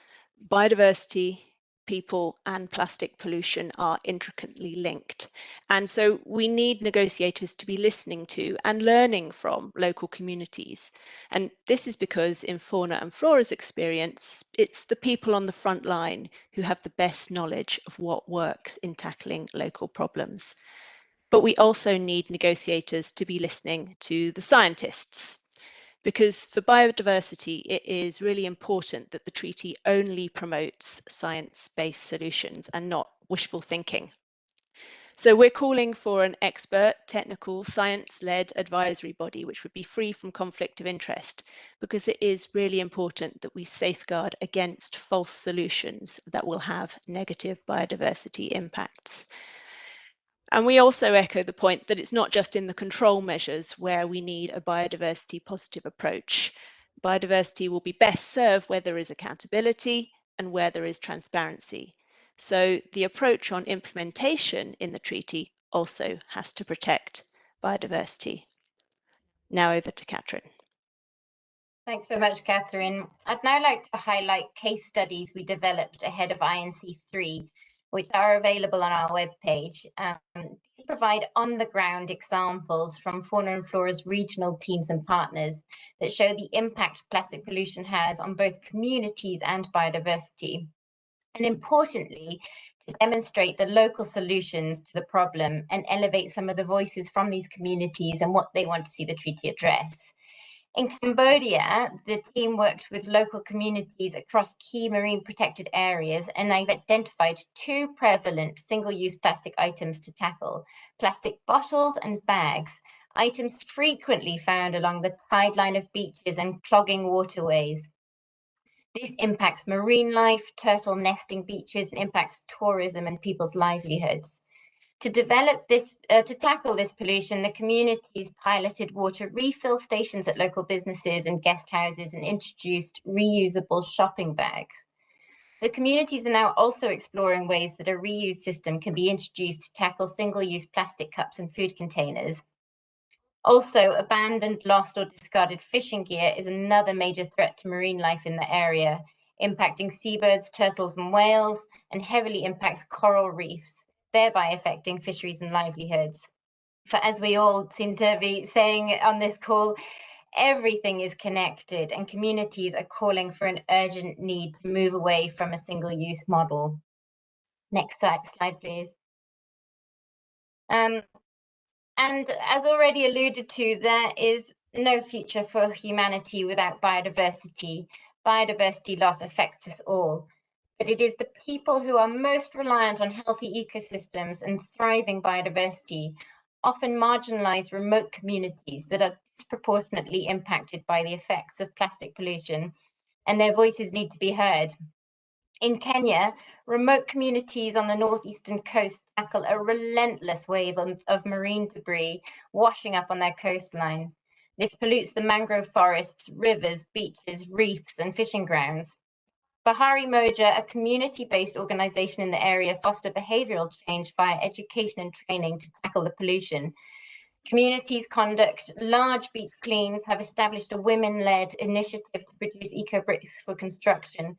S8: biodiversity, people and plastic pollution are intricately linked. And so we need negotiators to be listening to and learning from local communities. And this is because in Fauna and Flora's experience, it's the people on the front line who have the best knowledge of what works in tackling local problems. But we also need negotiators to be listening to the scientists, because for biodiversity, it is really important that the treaty only promotes science-based solutions and not wishful thinking. So we're calling for an expert, technical, science-led advisory body, which would be free from conflict of interest, because it is really important that we safeguard against false solutions that will have negative biodiversity impacts. And we also echo the point that it's not just in the control measures where we need a biodiversity positive approach. Biodiversity will be best served where there is accountability and where there is transparency. So the approach on implementation in the treaty also has to protect biodiversity. Now over to Catherine.
S9: Thanks so much, Catherine. I'd now like to highlight case studies we developed ahead of INC3, which are available on our webpage. These provide on-the-ground examples from Fauna and Flora's regional teams and partners that show the impact plastic pollution has on both communities and biodiversity. And importantly, to demonstrate the local solutions to the problem and elevate some of the voices from these communities and what they want to see the treaty address. In Cambodia, the team worked with local communities across key marine protected areas, and they've identified 2 prevalent single-use plastic items to tackle: plastic bottles and bags, items frequently found along the tideline of beaches and clogging waterways. This impacts marine life, turtle nesting beaches, and impacts tourism and people's livelihoods. To develop this, to tackle this pollution, the communities piloted water refill stations at local businesses and guest houses and introduced reusable shopping bags. The communities are now also exploring ways that a reuse system can be introduced to tackle single-use plastic cups and food containers. Also, abandoned, lost, or discarded fishing gear is another major threat to marine life in the area, impacting seabirds, turtles, and whales, and heavily impacts coral reefs, thereby affecting fisheries and livelihoods. For as we all seem to be saying on this call, everything is connected, and communities are calling for an urgent need to move away from a single-use model. Next slide, please. And as already alluded to, there is no future for humanity without biodiversity. Biodiversity loss affects us all. But it is the people who are most reliant on healthy ecosystems and thriving biodiversity, often marginalized remote communities that are disproportionately impacted by the effects of plastic pollution, and their voices need to be heard. In Kenya, remote communities on the northeastern coast tackle a relentless wave of marine debris washing up on their coastline. This pollutes the mangrove forests, rivers, beaches, reefs, and fishing grounds. Bahari Moja, a community-based organization in the area, foster behavioral change via education and training to tackle the pollution. Communities conduct large beach cleans, have established a women-led initiative to produce eco-bricks for construction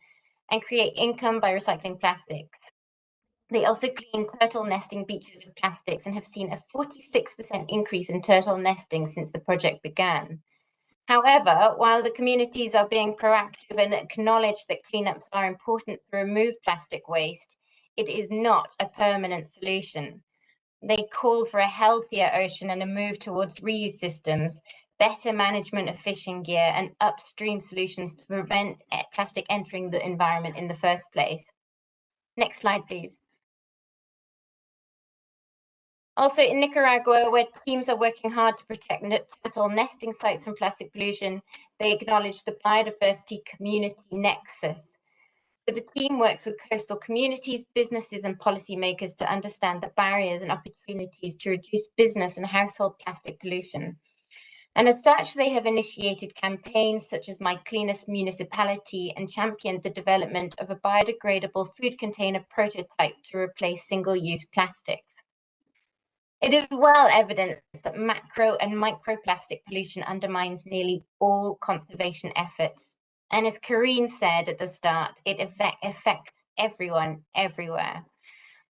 S9: and create income by recycling plastics. They also clean turtle nesting beaches of plastics and have seen a 46% increase in turtle nesting since the project began. However, while the communities are being proactive and acknowledge that cleanups are important to remove plastic waste, it is not a permanent solution. They call for a healthier ocean and a move towards reuse systems, better management of fishing gear, and upstream solutions to prevent plastic entering the environment in the first place. Next slide, please. Also in Nicaragua, where teams are working hard to protect turtle nesting sites from plastic pollution, they acknowledge the biodiversity community nexus. So the team works with coastal communities, businesses, and policymakers to understand the barriers and opportunities to reduce business and household plastic pollution. And as such, they have initiated campaigns such as My Cleanest Municipality and championed the development of a biodegradable food container prototype to replace single-use plastics. It is well evidenced that macro and microplastic pollution undermines nearly all conservation efforts. And as Karine said at the start, it affects everyone, everywhere.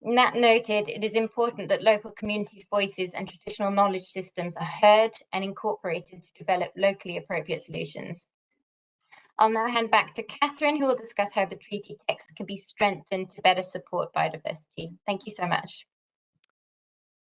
S9: And that noted, it is important that local communities' voices and traditional knowledge systems are heard and incorporated to develop locally appropriate solutions. I'll now hand back to Catherine, who will discuss how the treaty text can be strengthened to better support biodiversity. Thank you so much.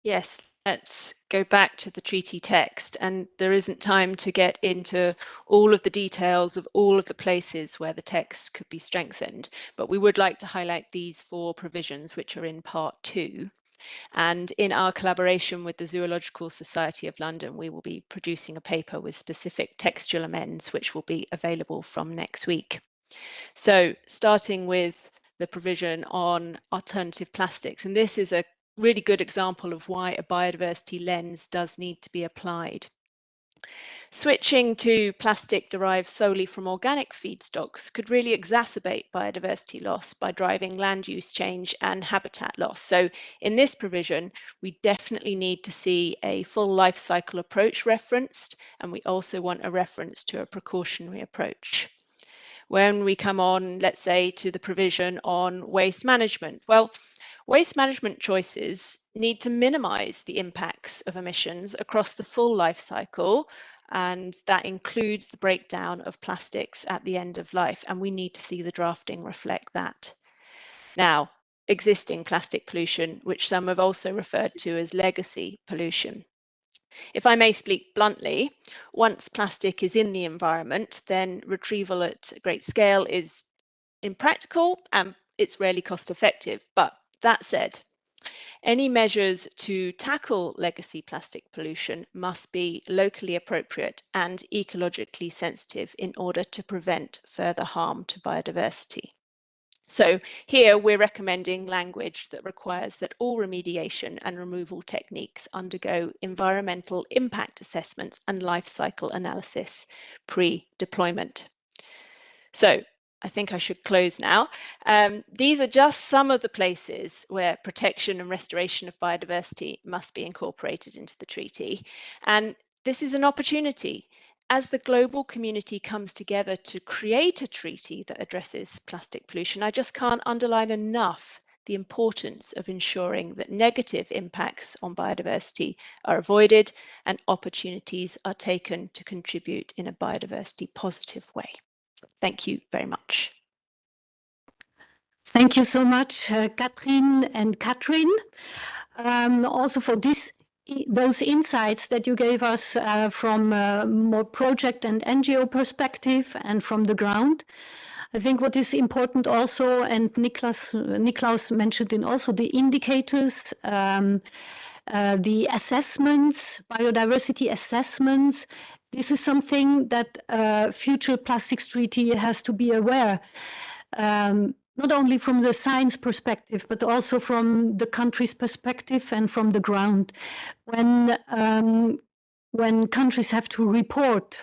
S8: Yes, let's go back to the treaty text, and there isn't time to get into all of the details of all of the places where the text could be strengthened, but we would like to highlight these 4 provisions which are in part 2. And in our collaboration with the Zoological Society of London, we will be producing a paper with specific textual amends which will be available from next week. So starting with the provision on alternative plastics, and this is a really good example of why a biodiversity lens does need to be applied. Switching to plastic derived solely from organic feedstocks could really exacerbate biodiversity loss by driving land use change and habitat loss. So in this provision, we definitely need to see a full life cycle approach referenced, and we also want a reference to a precautionary approach. When we come on, let's say, to the provision on waste management, well, waste management choices need to minimize the impacts of emissions across the full life cycle, and that includes the breakdown of plastics at the end of life, and we need to see the drafting reflect that. Now, existing plastic pollution, which some have also referred to as legacy pollution. If I may speak bluntly, once plastic is in the environment, then retrieval at great scale is impractical and it's rarely cost effective. But that said, any measures to tackle legacy plastic pollution must be locally appropriate and ecologically sensitive in order to prevent further harm to biodiversity. So here we're recommending language that requires that all remediation and removal techniques undergo environmental impact assessments and life cycle analysis pre-deployment. So I think I should close now. These are just some of the places where protection and restoration of biodiversity must be incorporated into the treaty. And this is an opportunity. As the global community comes together to create a treaty that addresses plastic pollution, I just can't underline enough the importance of ensuring that negative impacts on biodiversity are avoided and opportunities are taken to contribute in a biodiversity positive way. Thank you very much.
S3: Thank you so much, Catherine and Catherine, also for those insights that you gave us from more project and NGO perspective and from the ground. I think what is important also, and Niklaus mentioned in also the indicators, the assessments, biodiversity assessments. This is something that future plastics treaty has to be aware, not only from the science perspective, but also from the country's perspective and from the ground. When countries have to report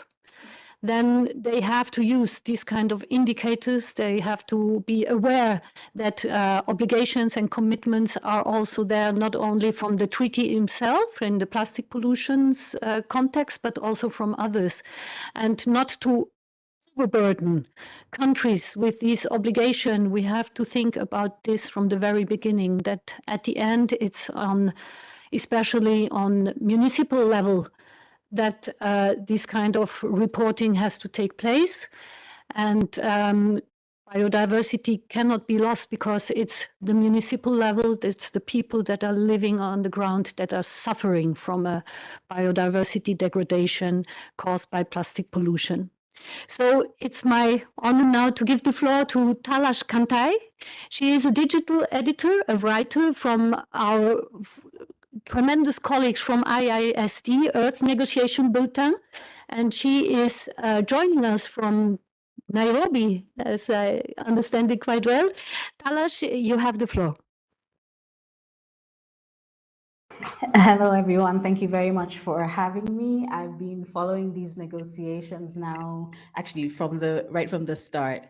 S3: then they have to use these kind of indicators. They have to be aware that obligations and commitments are also there, not only from the treaty itself in the plastic pollutions context, but also from others, and not to overburden countries with this obligation. We have to think about this from the very beginning, that at the end it's on, especially on municipal level, that this kind of reporting has to take place. And biodiversity cannot be lost because it's the municipal level, it's the people that are living on the ground that are suffering from a biodiversity degradation caused by plastic pollution. So it's my honor now to give the floor to Talash Kantai. She is a digital editor, a writer from our tremendous colleagues from IISD, Earth Negotiation Bulletin, and she is joining us from Nairobi, as I understand it quite well. Talash, you have the floor.
S10: Hello, everyone. Thank you very much for having me. I've been following these negotiations now, actually right from the start.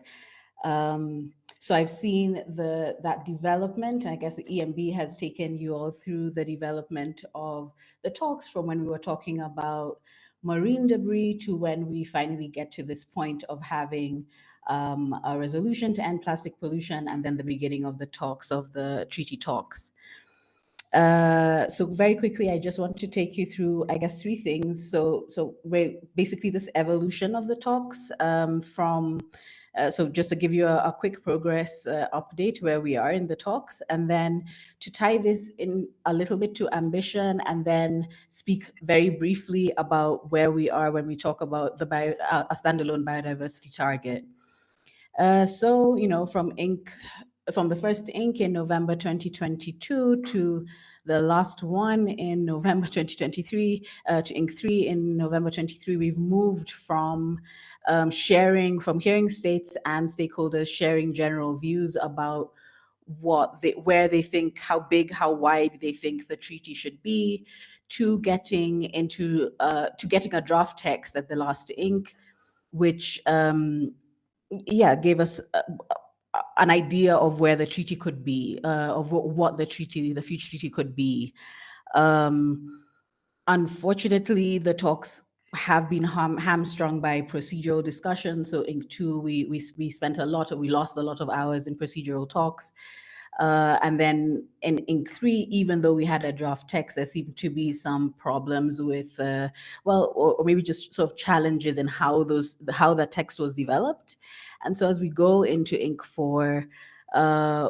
S10: So I've seen that development. I guess the EMB has taken you all through the development of the talks from when we were talking about marine debris to when we finally get to this point of having a resolution to end plastic pollution, and then the beginning of the talks of the treaty talks. So very quickly, I just want to take you through, I guess, three things. So basically this evolution of the talks so just to give you a quick progress update where we are in the talks, and then to tie this in a little bit to ambition, and then speak very briefly about where we are when we talk about a standalone biodiversity target. So, you know, from the first INC in November 2022 to the last one in November 2023 to INC 3 in November 23, we've moved from hearing states and stakeholders sharing general views about where they think, how big, how wide they think the treaty should be, to getting a draft text at the last INC, which gave us an idea of where the treaty could be, of what the future treaty could be. Unfortunately, the talks have been hamstrung by procedural discussion. So in two, we lost a lot of hours in procedural talks. And then in three, even though we had a draft text, there seemed to be some problems with, or maybe just sort of challenges in how that text was developed. And so as we go into INC 4,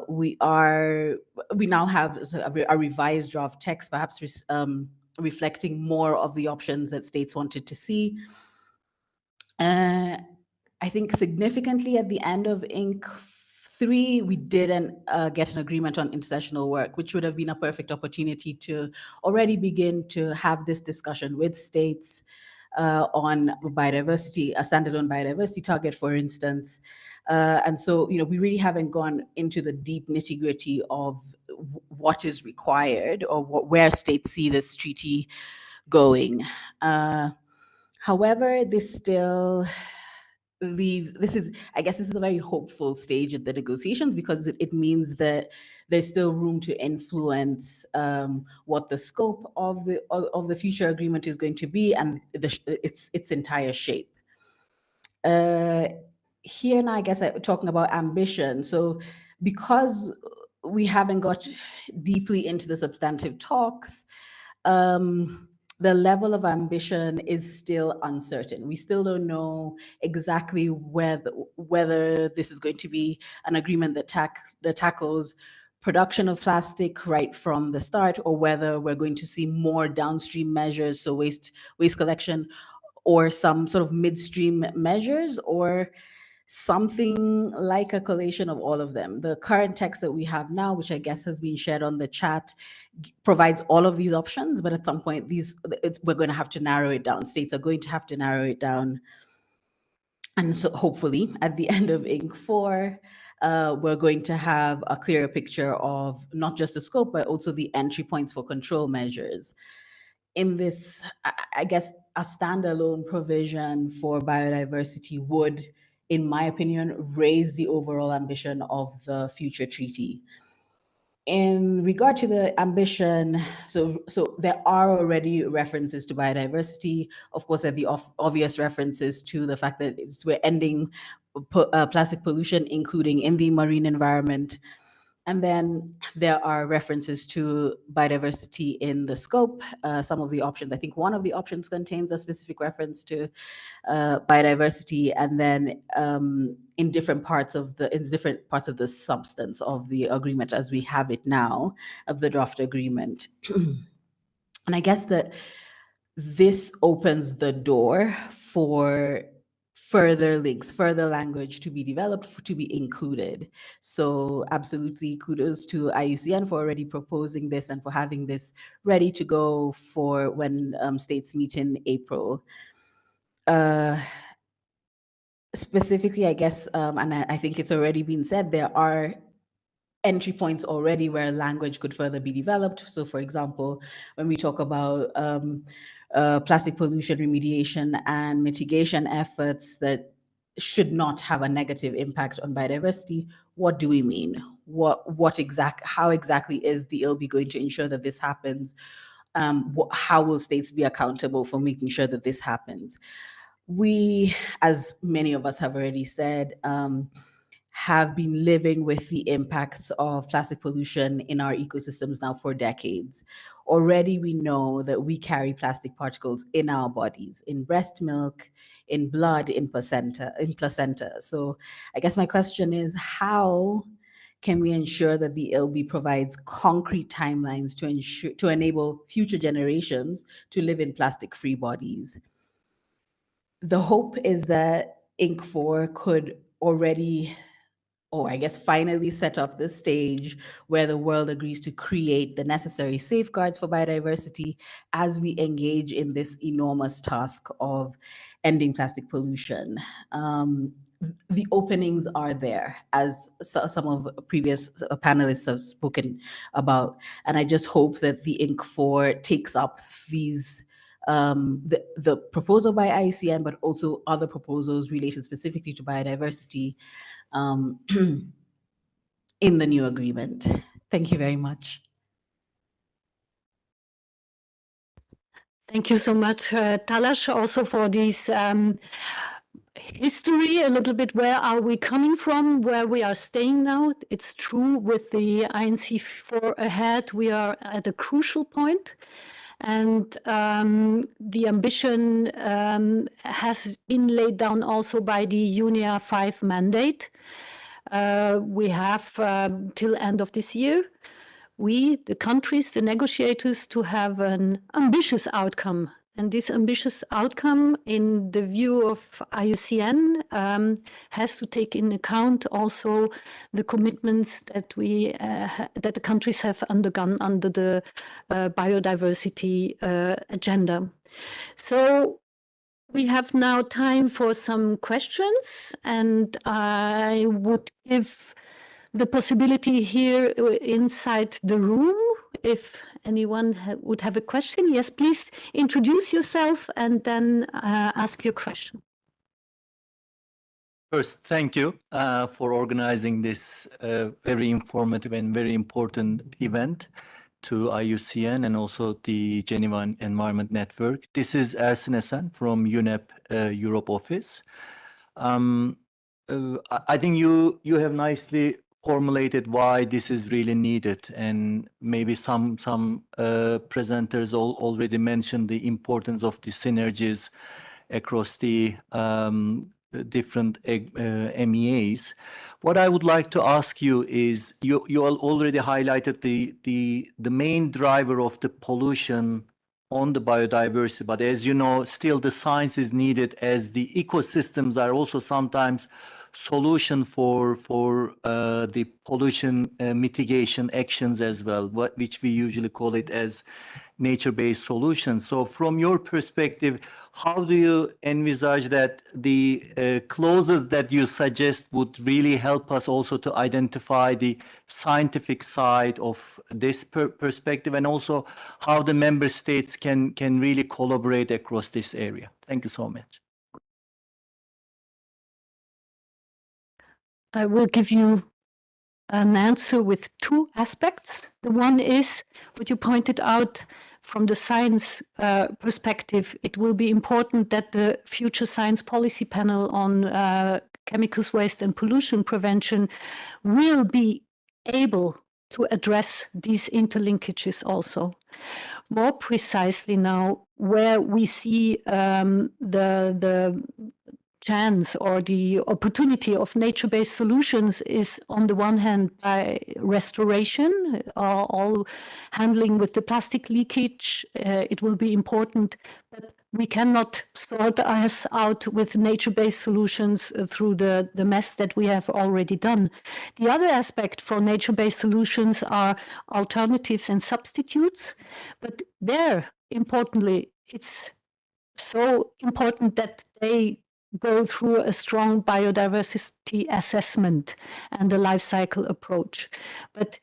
S10: we now have a revised draft text, perhaps reflecting more of the options that states wanted to see. I think significantly at the end of INC 3, we didn't get an agreement on intersessional work, which would have been a perfect opportunity to already begin to have this discussion with states on biodiversity, a standalone biodiversity target, for instance. And so, you know, we really haven't gone into the deep nitty-gritty of what is required or where states see this treaty going. However, this still leaves, I guess this is a very hopeful stage in the negotiations, because it means that there's still room to influence what the scope of the future agreement is going to be, and its entire shape. Here now, I guess I'm talking about ambition. So because we haven't got deeply into the substantive talks, the level of ambition is still uncertain. We still don't know exactly whether this is going to be an agreement that tackles production of plastic right from the start, or whether we're going to see more downstream measures, so waste collection, or some sort of midstream measures, or something like a collation of all of them. The current text that we have now, which I guess has been shared on the chat, provides all of these options, but at some point we're going to have to narrow it down. States are going to have to narrow it down. And so hopefully at the end of INC 4, we're going to have a clearer picture of not just the scope, but also the entry points for control measures. In this, I guess, a standalone provision for biodiversity would, in my opinion, raise the overall ambition of the future treaty. In regard to the ambition, so there are already references to biodiversity. Of course, there are the obvious references to the fact that we're ending plastic pollution, including in the marine environment. And then there are references to biodiversity in the scope. Some of the options, I think one of the options contains a specific reference to biodiversity, and then in different parts of the substance of the agreement as we have it now, of the draft agreement. And I guess that this opens the door for further links, further language to be developed, to be included. So absolutely kudos to IUCN for already proposing this and for having this ready to go for when states meet in April. Specifically, I guess, and I think it's already been said, there are entry points already where language could further be developed. So for example, when we talk about plastic pollution remediation and mitigation efforts that should not have a negative impact on biodiversity, what do we mean? How exactly is the ILBI going to ensure that this happens? How will states be accountable for making sure that this happens? We, as many of us have already said, have been living with the impacts of plastic pollution in our ecosystems now for decades. Already we know that we carry plastic particles in our bodies, in breast milk, in blood, in placenta. So I guess my question is, how can we ensure that the ILBI provides concrete timelines to enable future generations to live in plastic-free bodies? The hope is that Inc. 4 could already, or I guess finally, set up the stage where the world agrees to create the necessary safeguards for biodiversity as we engage in this enormous task of ending plastic pollution. The openings are there, as some of previous panelists have spoken about, and I just hope that the Inc. 4 takes up these the proposal by IUCN, but also other proposals related specifically to biodiversity in the new agreement. Thank you very much.
S3: Thank you so much, Talash, also for this history, a little bit, where are we coming from, where we are staying now. It's true, with the INC 4 ahead, we are at a crucial point. And the ambition has been laid down also by the UNEA 5 mandate. We have till end of this year, we, the countries, the negotiators, to have an ambitious outcome. And this ambitious outcome, in the view of IUCN, has to take into account also the commitments that that the countries have undergone under the biodiversity agenda. So we have now time for some questions, and I would give the possibility here inside the room, if anyone would have a question. Yes, please introduce yourself and then ask your question.
S11: First, thank you for organizing this very informative and very important event to IUCN and also the Geneva Environment Network. This is Ersin Esen from UNEP Europe office. I think you have nicely formulated why this is really needed, and maybe some presenters already mentioned the importance of the synergies across the different MEAs. What I would like to ask you is, you already highlighted the main driver of the pollution on the biodiversity, but as you know, still the science is needed, as the ecosystems are also sometimes solution for the pollution mitigation actions as well, which we usually call it as nature-based solutions. So from your perspective, how do you envisage that the clauses that you suggest would really help us also to identify the scientific side of this perspective, and also how the member states can really collaborate across this area? Thank you so much.
S3: I will give you an answer with two aspects. The one is what you pointed out from the science perspective. It will be important that the future science policy panel on chemicals, waste and pollution prevention will be able to address these interlinkages also. More precisely now, where we see the chance or the opportunity of nature-based solutions is on the one hand by restoration, all handling with the plastic leakage. It will be important, but we cannot sort us out with nature-based solutions through the mess that we have already done. The other aspect for nature-based solutions are alternatives and substitutes, but there, importantly, it's so important that they go through a strong biodiversity assessment and a life cycle approach. But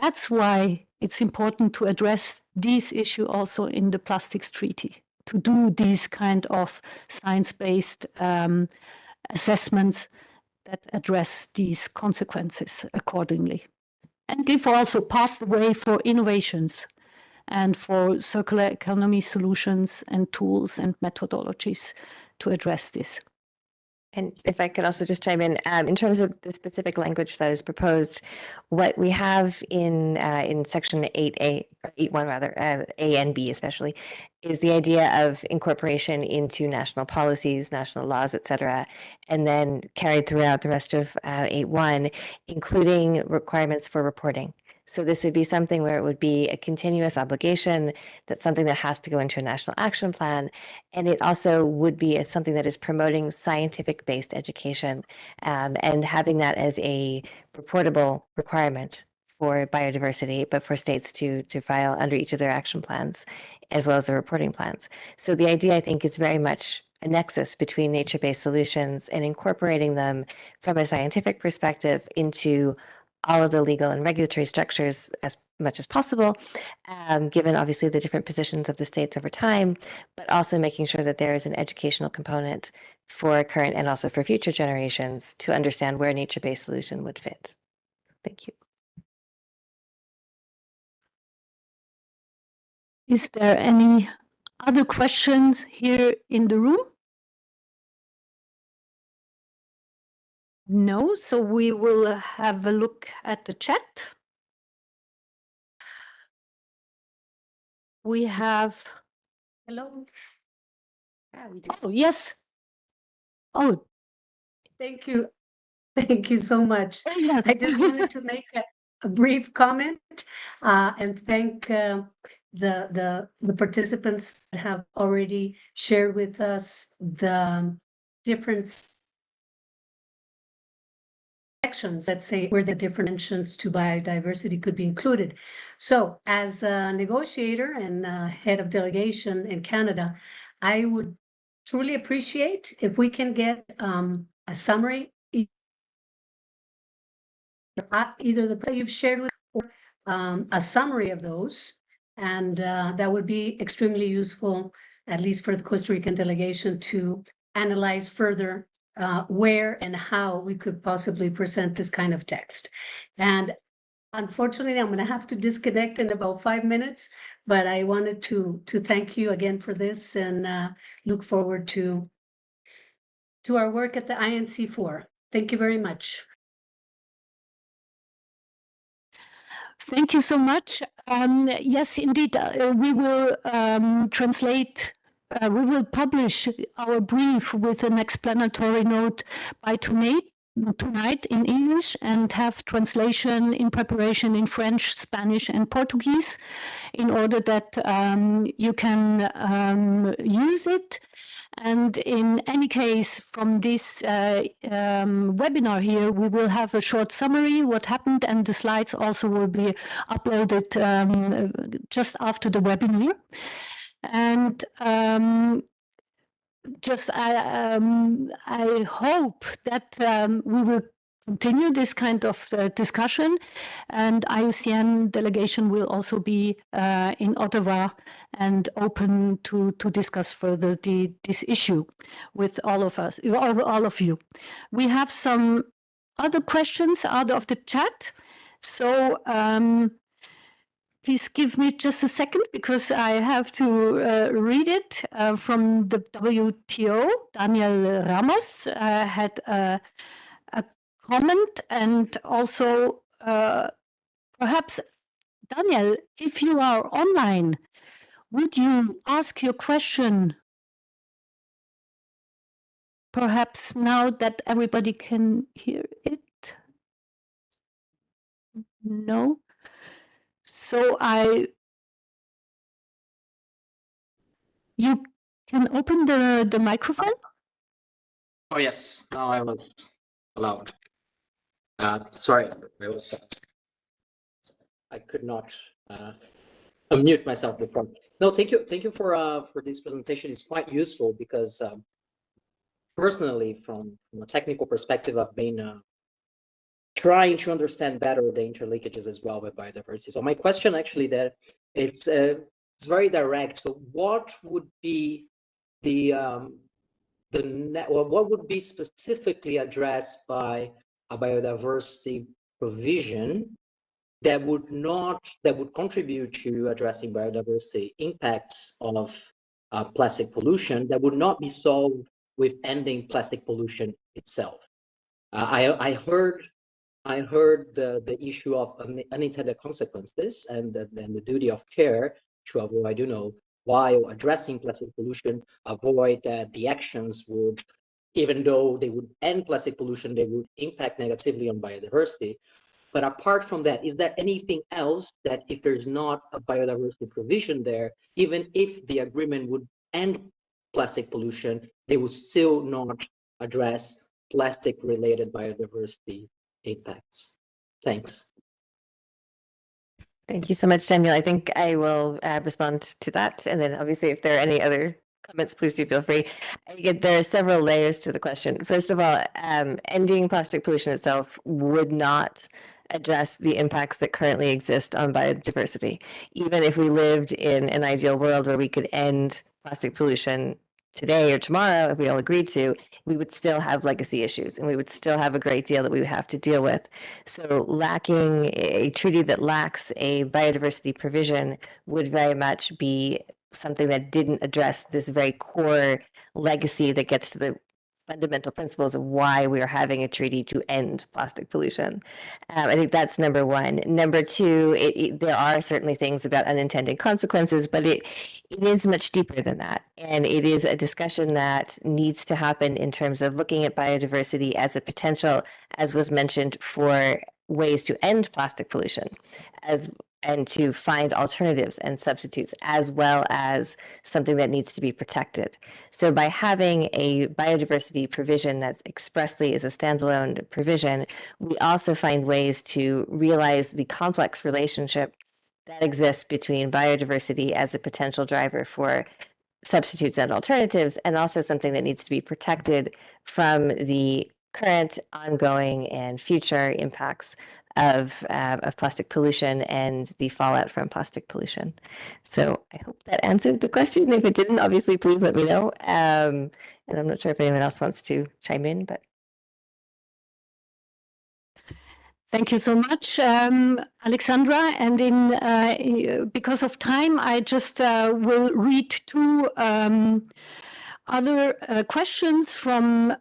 S3: that's why it's important to address these issues also in the Plastics Treaty, to do these kind of science-based assessments that address these consequences accordingly, and give also path the way for innovations and for circular economy solutions and tools and methodologies to address this.
S4: And if I could also just chime in terms of the specific language that is proposed, what we have in section 8A, or 8.1 rather, A and B especially, is the idea of incorporation into national policies, national laws, etc., and then carried throughout the rest of 8.1, including requirements for reporting. So this would be something where it would be a continuous obligation. That's something that has to go into a national action plan. And it also would be something that is promoting scientific-based education and having that as a reportable requirement for biodiversity, but for states to file under each of their action plans, as well as the reporting plans. So the idea, I think, is very much a nexus between nature-based solutions and incorporating them from a scientific perspective into all of the legal and regulatory structures as much as possible, given obviously the different positions of the states over time, but also making sure that there is an educational component for current and also for future generations to understand where nature-based solution would fit. Thank you.
S3: Is there any other questions here in the room? No, so we will have a look at the chat. We have.
S5: Hello.
S4: Yeah, we do.
S3: Oh, yes. Oh,
S5: Thank you. Thank you so much.
S3: yes.
S5: I just wanted to make a brief comment and thank the participants that have already shared with us the different sections, let's say, where the different mentions to biodiversity could be included. So as a negotiator and head of delegation in Canada, I would truly appreciate if we can get a summary, either the that you've shared with or a summary of those, and that would be extremely useful, at least for the Costa Rican delegation, to analyze further where and how we could possibly present this kind of text. And unfortunately, I'm going to have to disconnect in about 5 minutes, but I wanted to thank you again for this and look forward to our work at the INC4. Thank you very much.
S3: Thank you so much. Yes, indeed, we will translate. We will publish our brief with an explanatory note by tonight in English, and have translation in preparation in French, Spanish, and Portuguese, in order that you can use it. And in any case, from this webinar here, we will have a short summary, what happened, and the slides also will be uploaded just after the webinar. And just I hope that we will continue this kind of discussion, and IUCN delegation will also be in Ottawa and open to discuss further this issue with all of us, all of you. We have some other questions out of the chat, so please give me just a second because I have to read it from the WTO. Daniel Ramos had a comment, and also perhaps, Daniel, if you are online, would you ask your question? Perhaps now that everybody can hear it? No? So you can open the microphone?
S12: Oh, yes, now I was allowed. Sorry, I could not unmute myself before. No, thank you for this presentation. It's quite useful because personally, from a technical perspective, I've been trying to understand better the interlinkages as well with biodiversity. So my question actually that it's very direct. So what would be what would be specifically addressed by a biodiversity provision that would contribute to addressing biodiversity impacts of plastic pollution that would not be solved with ending plastic pollution itself? I heard the issue of unintended consequences and the duty of care to avoid, while addressing plastic pollution, avoid that the actions would, even though they would end plastic pollution, they would impact negatively on biodiversity. But apart from that, is there anything else that if there's not a biodiversity provision there, even if the agreement would end plastic pollution, they would still not address plastic-related biodiversity impacts? Thanks.
S4: Thank you so much, Daniel. I think I will respond to that. And then obviously, if there are any other comments, please do feel free. There are several layers to the question. First of all, ending plastic pollution itself would not address the impacts that currently exist on biodiversity. Even if we lived in an ideal world where we could end plastic pollution today or tomorrow, if we all agreed to, we would still have legacy issues and we would still have a great deal that we would have to deal with. So lacking a treaty that lacks a biodiversity provision would very much be something that didn't address this very core legacy that gets to the fundamental principles of why we are having a treaty to end plastic pollution. I think that's number one. Number two, there are certainly things about unintended consequences, but it is much deeper than that. And it is a discussion that needs to happen in terms of looking at biodiversity as a potential, as was mentioned, for ways to end plastic pollution, and to find alternatives and substitutes, as well as something that needs to be protected. So by having a biodiversity provision that expressly is a standalone provision, we also find ways to realize the complex relationship that exists between biodiversity as a potential driver for substitutes and alternatives, and also something that needs to be protected from the current, ongoing, and future impacts of plastic pollution and the fallout from plastic pollution. So I hope that answered the question. If it didn't, obviously, please let me know. And I'm not sure if anyone else wants to chime in, but.
S3: Thank you so much, Alexandra. And because of time, I just will read two other questions from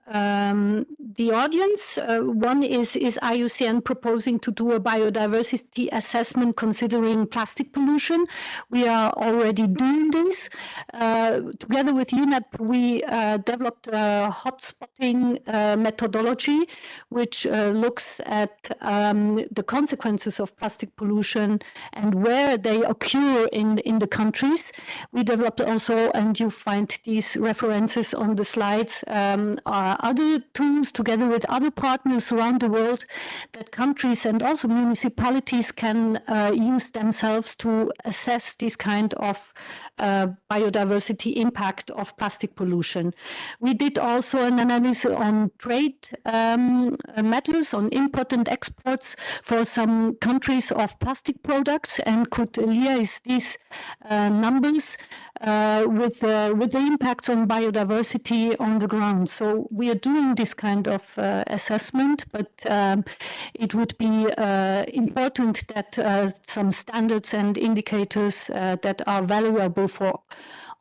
S3: the audience. One is IUCN proposing to do a biodiversity assessment considering plastic pollution? We are already doing this. Together with UNEP, we developed a hotspotting methodology, which looks at the consequences of plastic pollution and where they occur in the countries. We developed also, and you find these references references on the slides are other tools together with other partners around the world that countries and also municipalities can use themselves to assess this kind of biodiversity impact of plastic pollution. We did also an analysis on trade matters, on import and exports for some countries of plastic products, and could liaise these numbers with the impact on biodiversity on the ground. So we are doing this kind of assessment, but it would be important that some standards and indicators that are valuable for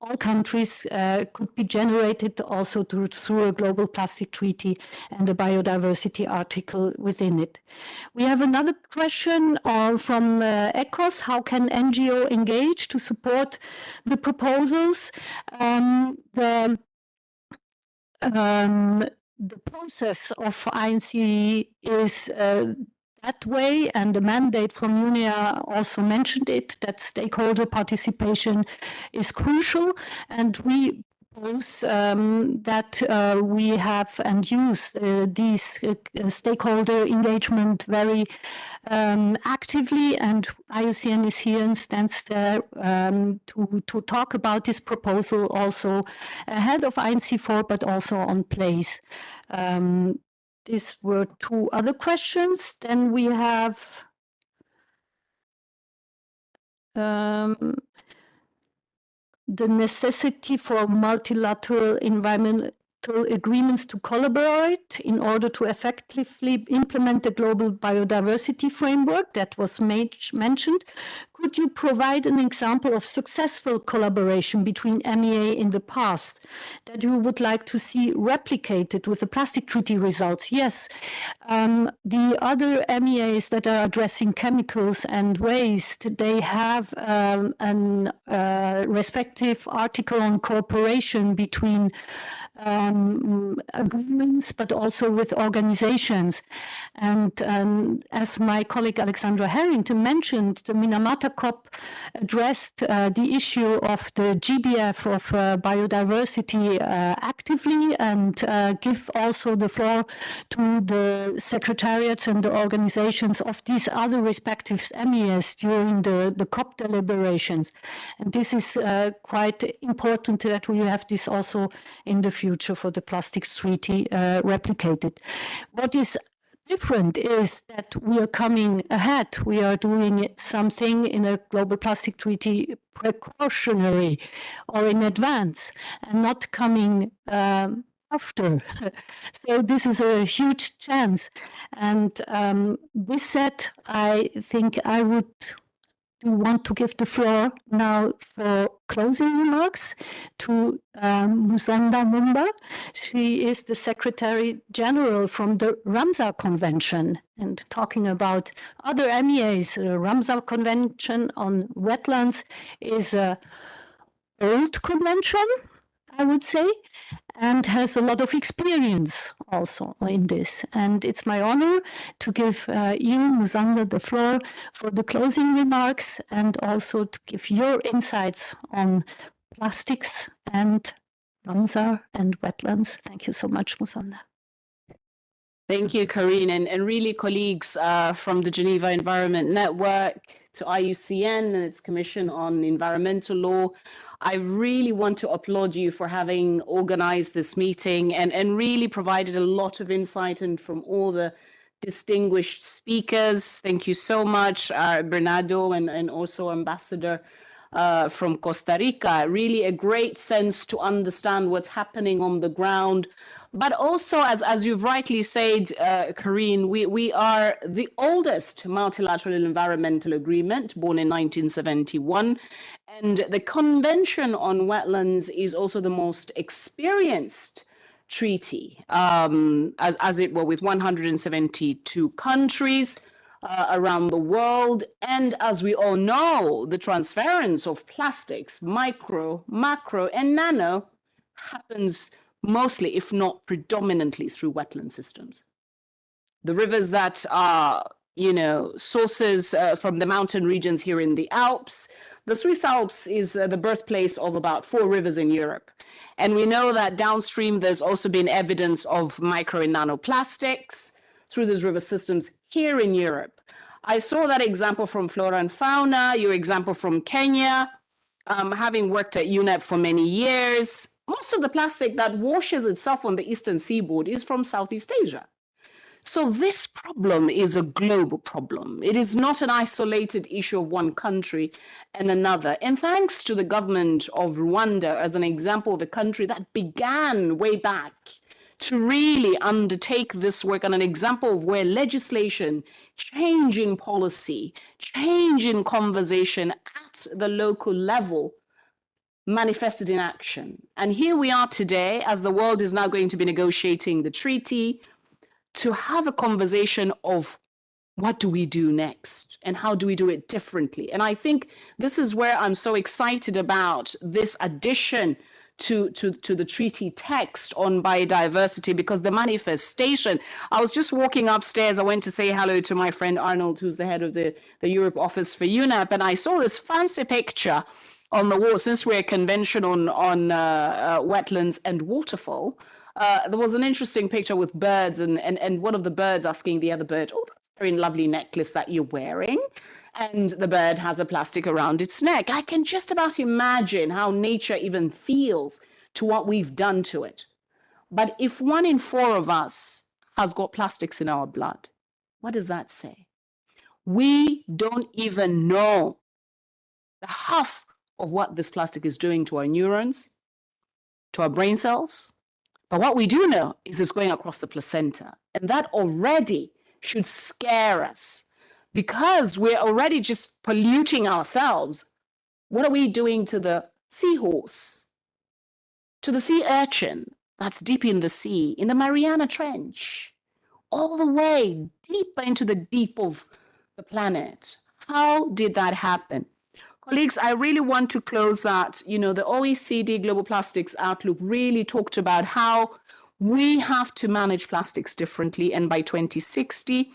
S3: all countries could be generated also through a global plastic treaty and a biodiversity article within it. We have another question from ECOS. How can NGO engage to support the proposals? The process of INC is that way, and the mandate from UNEA also mentioned it, that stakeholder participation is crucial, and we propose that we have and use these stakeholder engagement very actively, and IUCN is here and stands there to talk about this proposal also ahead of INC4, but also on place. These were two other questions. Then we have the necessity for multilateral environmental agreements to collaborate in order to effectively implement the global biodiversity framework that was mentioned. Could you provide an example of successful collaboration between MEA in the past that you would like to see replicated with the plastic treaty results? Yes, the other MEAs that are addressing chemicals and waste, they have an respective article on cooperation between agreements, but also with organizations. And as my colleague Alexandra Harrington mentioned, the Minamata COP addressed the issue of the GBF of biodiversity actively, and give also the floor to the secretariats and the organizations of these other respective MEAs during the COP deliberations. And this is quite important that we have this also in the future for the plastics treaty replicated. What is different is that we are coming ahead. We are doing something in a global plastic treaty precautionary or in advance, and not coming after. So this is a huge chance. And this said, I think I would want to give the floor now for closing remarks to Musonda Mumba. She is the Secretary General from the Ramsar Convention, and talking about other MEAs. The Ramsar Convention on wetlands is an old convention, I would say, and has a lot of experience also in this. And it's my honor to give you, Musonda, the floor for the closing remarks, and also to give your insights on plastics and Ramsar and wetlands. Thank you so much, Musonda.
S13: Thank you, Karine, and really colleagues from the Geneva Environment Network to IUCN and its Commission on Environmental Law. I really want to applaud you for having organized this meeting and really provided a lot of insight and from all the distinguished speakers. Thank you so much, Bernardo, and also Ambassador from Costa Rica. Really a great sense to understand what's happening on the ground. But also, as you've rightly said, Karine, we are the oldest multilateral environmental agreement, born in 1971. And the Convention on Wetlands is also the most experienced treaty, as it were, with 172 countries around the world. And as we all know, the transference of plastics, micro, macro, and nano happens mostly, if not predominantly, through wetland systems. The rivers that are sources from the mountain regions here in the Alps. The Swiss Alps is the birthplace of about 4 rivers in Europe. And we know that downstream, there's also been evidence of micro and nanoplastics through these river systems here in Europe. I saw that example from Flora and Fauna, your example from Kenya. Having worked at UNEP for many years, most of the plastic that washes itself on the eastern seaboard is from Southeast Asia. So this problem is a global problem. It is not an isolated issue of one country and another. And thanks to the government of Rwanda as an example of a country that began way back to really undertake this work, and an example of where legislation, change in policy, change in conversation at the local level manifested in action. And here we are today, as the world is now going to be negotiating the treaty, to have a conversation of what do we do next and how do we do it differently. And I think this is where I'm so excited about this addition to the treaty text on biodiversity, because the manifestation, I was just walking upstairs, I went to say hello to my friend Arnold, who's the head of the Europe office for UNEP, and I saw this fancy picture on the wall. Since we're a convention on wetlands and waterfall, there was an interesting picture with birds and one of the birds asking the other bird, oh, that's a very lovely necklace that you're wearing. And the bird has a plastic around its neck. I can just about imagine how nature even feels to what we've done to it. But if 1 in 4 of us has got plastics in our blood, what does that say? We don't even know the half of what this plastic is doing to our neurons, to our brain cells. But what we do know is it's going across the placenta. And that already should scare us, because we're already just polluting ourselves. What are we doing to the seahorse, to the sea urchin that's deep in the sea, in the Mariana Trench, all the way deeper into the deep of the planet? How did that happen? Colleagues, I really want to close that. The OECD Global Plastics Outlook really talked about how we have to manage plastics differently. And by 2060,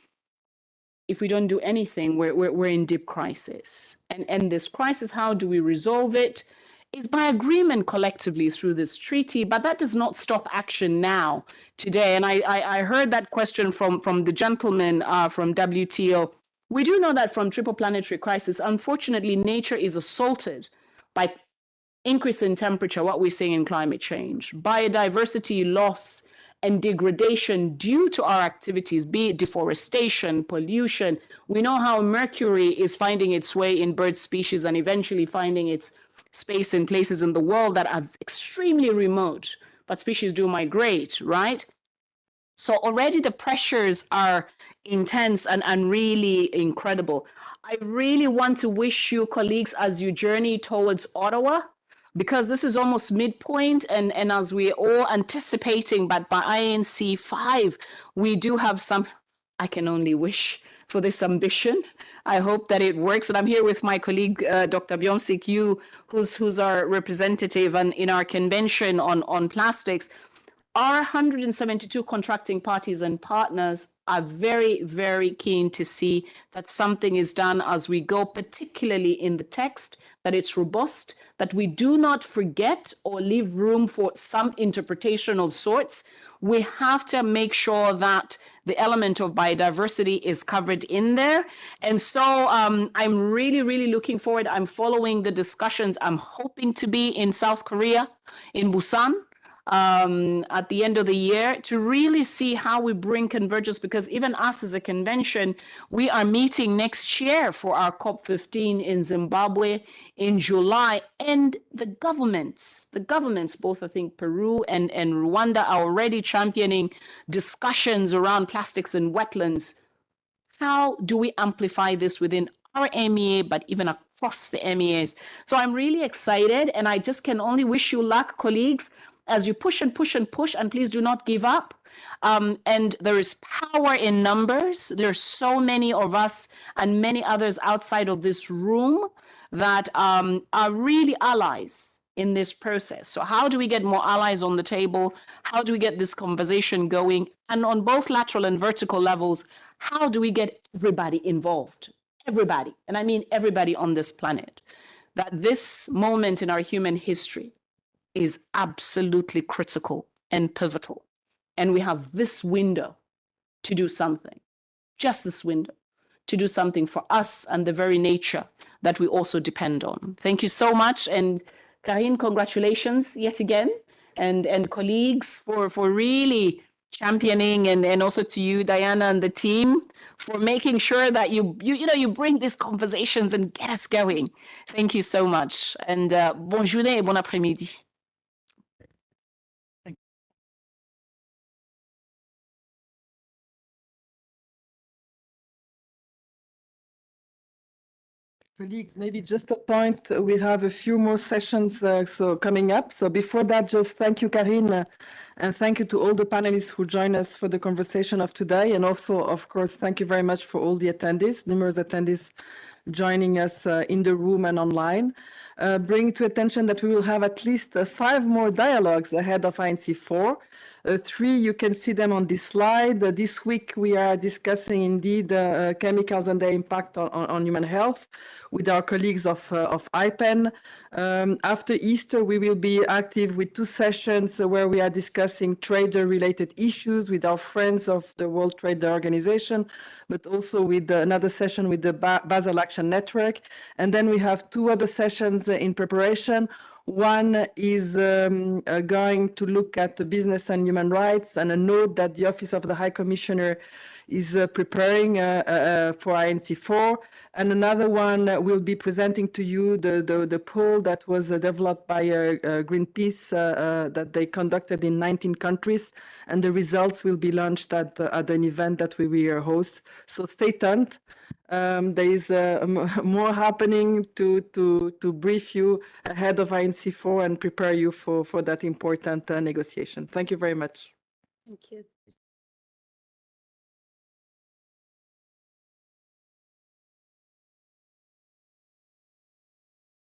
S13: if we don't do anything, we're in deep crisis. And this crisis, how do we resolve it? Is by agreement collectively through this treaty, but that does not stop action now, today. And I heard that question from the gentleman from WTO. We do know that from triple planetary crisis, unfortunately, nature is assaulted by increase in temperature, what we're seeing in climate change, biodiversity loss and degradation due to our activities, be it deforestation, pollution. We know how mercury is finding its way in bird species and eventually finding its space in places in the world that are extremely remote, but species do migrate, right? So already the pressures are intense and really incredible. I really want to wish you, colleagues, as you journey towards Ottawa, because this is almost midpoint, and as we're all anticipating, but by INC 5, we do have some, I can only wish for this ambition. I hope that it works. And I'm here with my colleague, Dr. Byung-Sik Yu, who's our representative and in our convention on plastics. Our 172 contracting parties and partners are very, very keen to see that something is done as we go, particularly in the text, that it's robust, that we do not forget or leave room for some interpretation of sorts. We have to make sure that the element of biodiversity is covered in there. And so I'm really, really looking forward. I'm following the discussions. I'm hoping to be in South Korea, in Busan, at the end of the year, to really see how we bring convergence, because even us as a convention, we are meeting next year for our COP15 in Zimbabwe in July, and the governments, both I think Peru and Rwanda, are already championing discussions around plastics and wetlands. How do we amplify this within our MEA, but even across the MEAs? So I'm really excited, and I just can only wish you luck, colleagues, as you push and push and push, and please do not give up. And there is power in numbers. There's so many of us and many others outside of this room that are really allies in this process. So how do we get more allies on the table? How do we get this conversation going? And on both lateral and vertical levels, how do we get everybody involved? Everybody, and I mean everybody on this planet, that this moment in our human history is absolutely critical and pivotal. And we have this window to do something, just this window, to do something for us and the very nature that we also depend on. Thank you so much. And Karine, congratulations yet again. And colleagues for really championing, and also to you, Diana, and the team for making sure that you bring these conversations and get us going. Thank you so much. And bonne journée et bon après-midi.
S1: Colleagues, maybe just a point, we have a few more sessions coming up. So before that, just thank you, Karine, and thank you to all the panelists who joined us for the conversation of today. And also, of course, thank you very much for all the attendees, numerous attendees joining us in the room and online. Bring to attention that we will have at least 5 more dialogues ahead of INC4. 3, you can see them on this slide. This week, we are discussing indeed chemicals and their impact on human health with our colleagues of IPEN. After Easter, we will be active with 2 sessions where we are discussing trader-related issues with our friends of the World Trade Organization, but also with another session with the Basel Action Network. And then we have 2 other sessions in preparation. One is going to look at the business and human rights, and a note that the Office of the High Commissioner is preparing for INC4. And another one will be presenting to you the poll that was developed by Greenpeace that they conducted in 19 countries. And the results will be launched at an event that we will host. So stay tuned. There is more happening to brief you ahead of INC4 and prepare you for that important negotiation. Thank you very much.
S13: Thank you.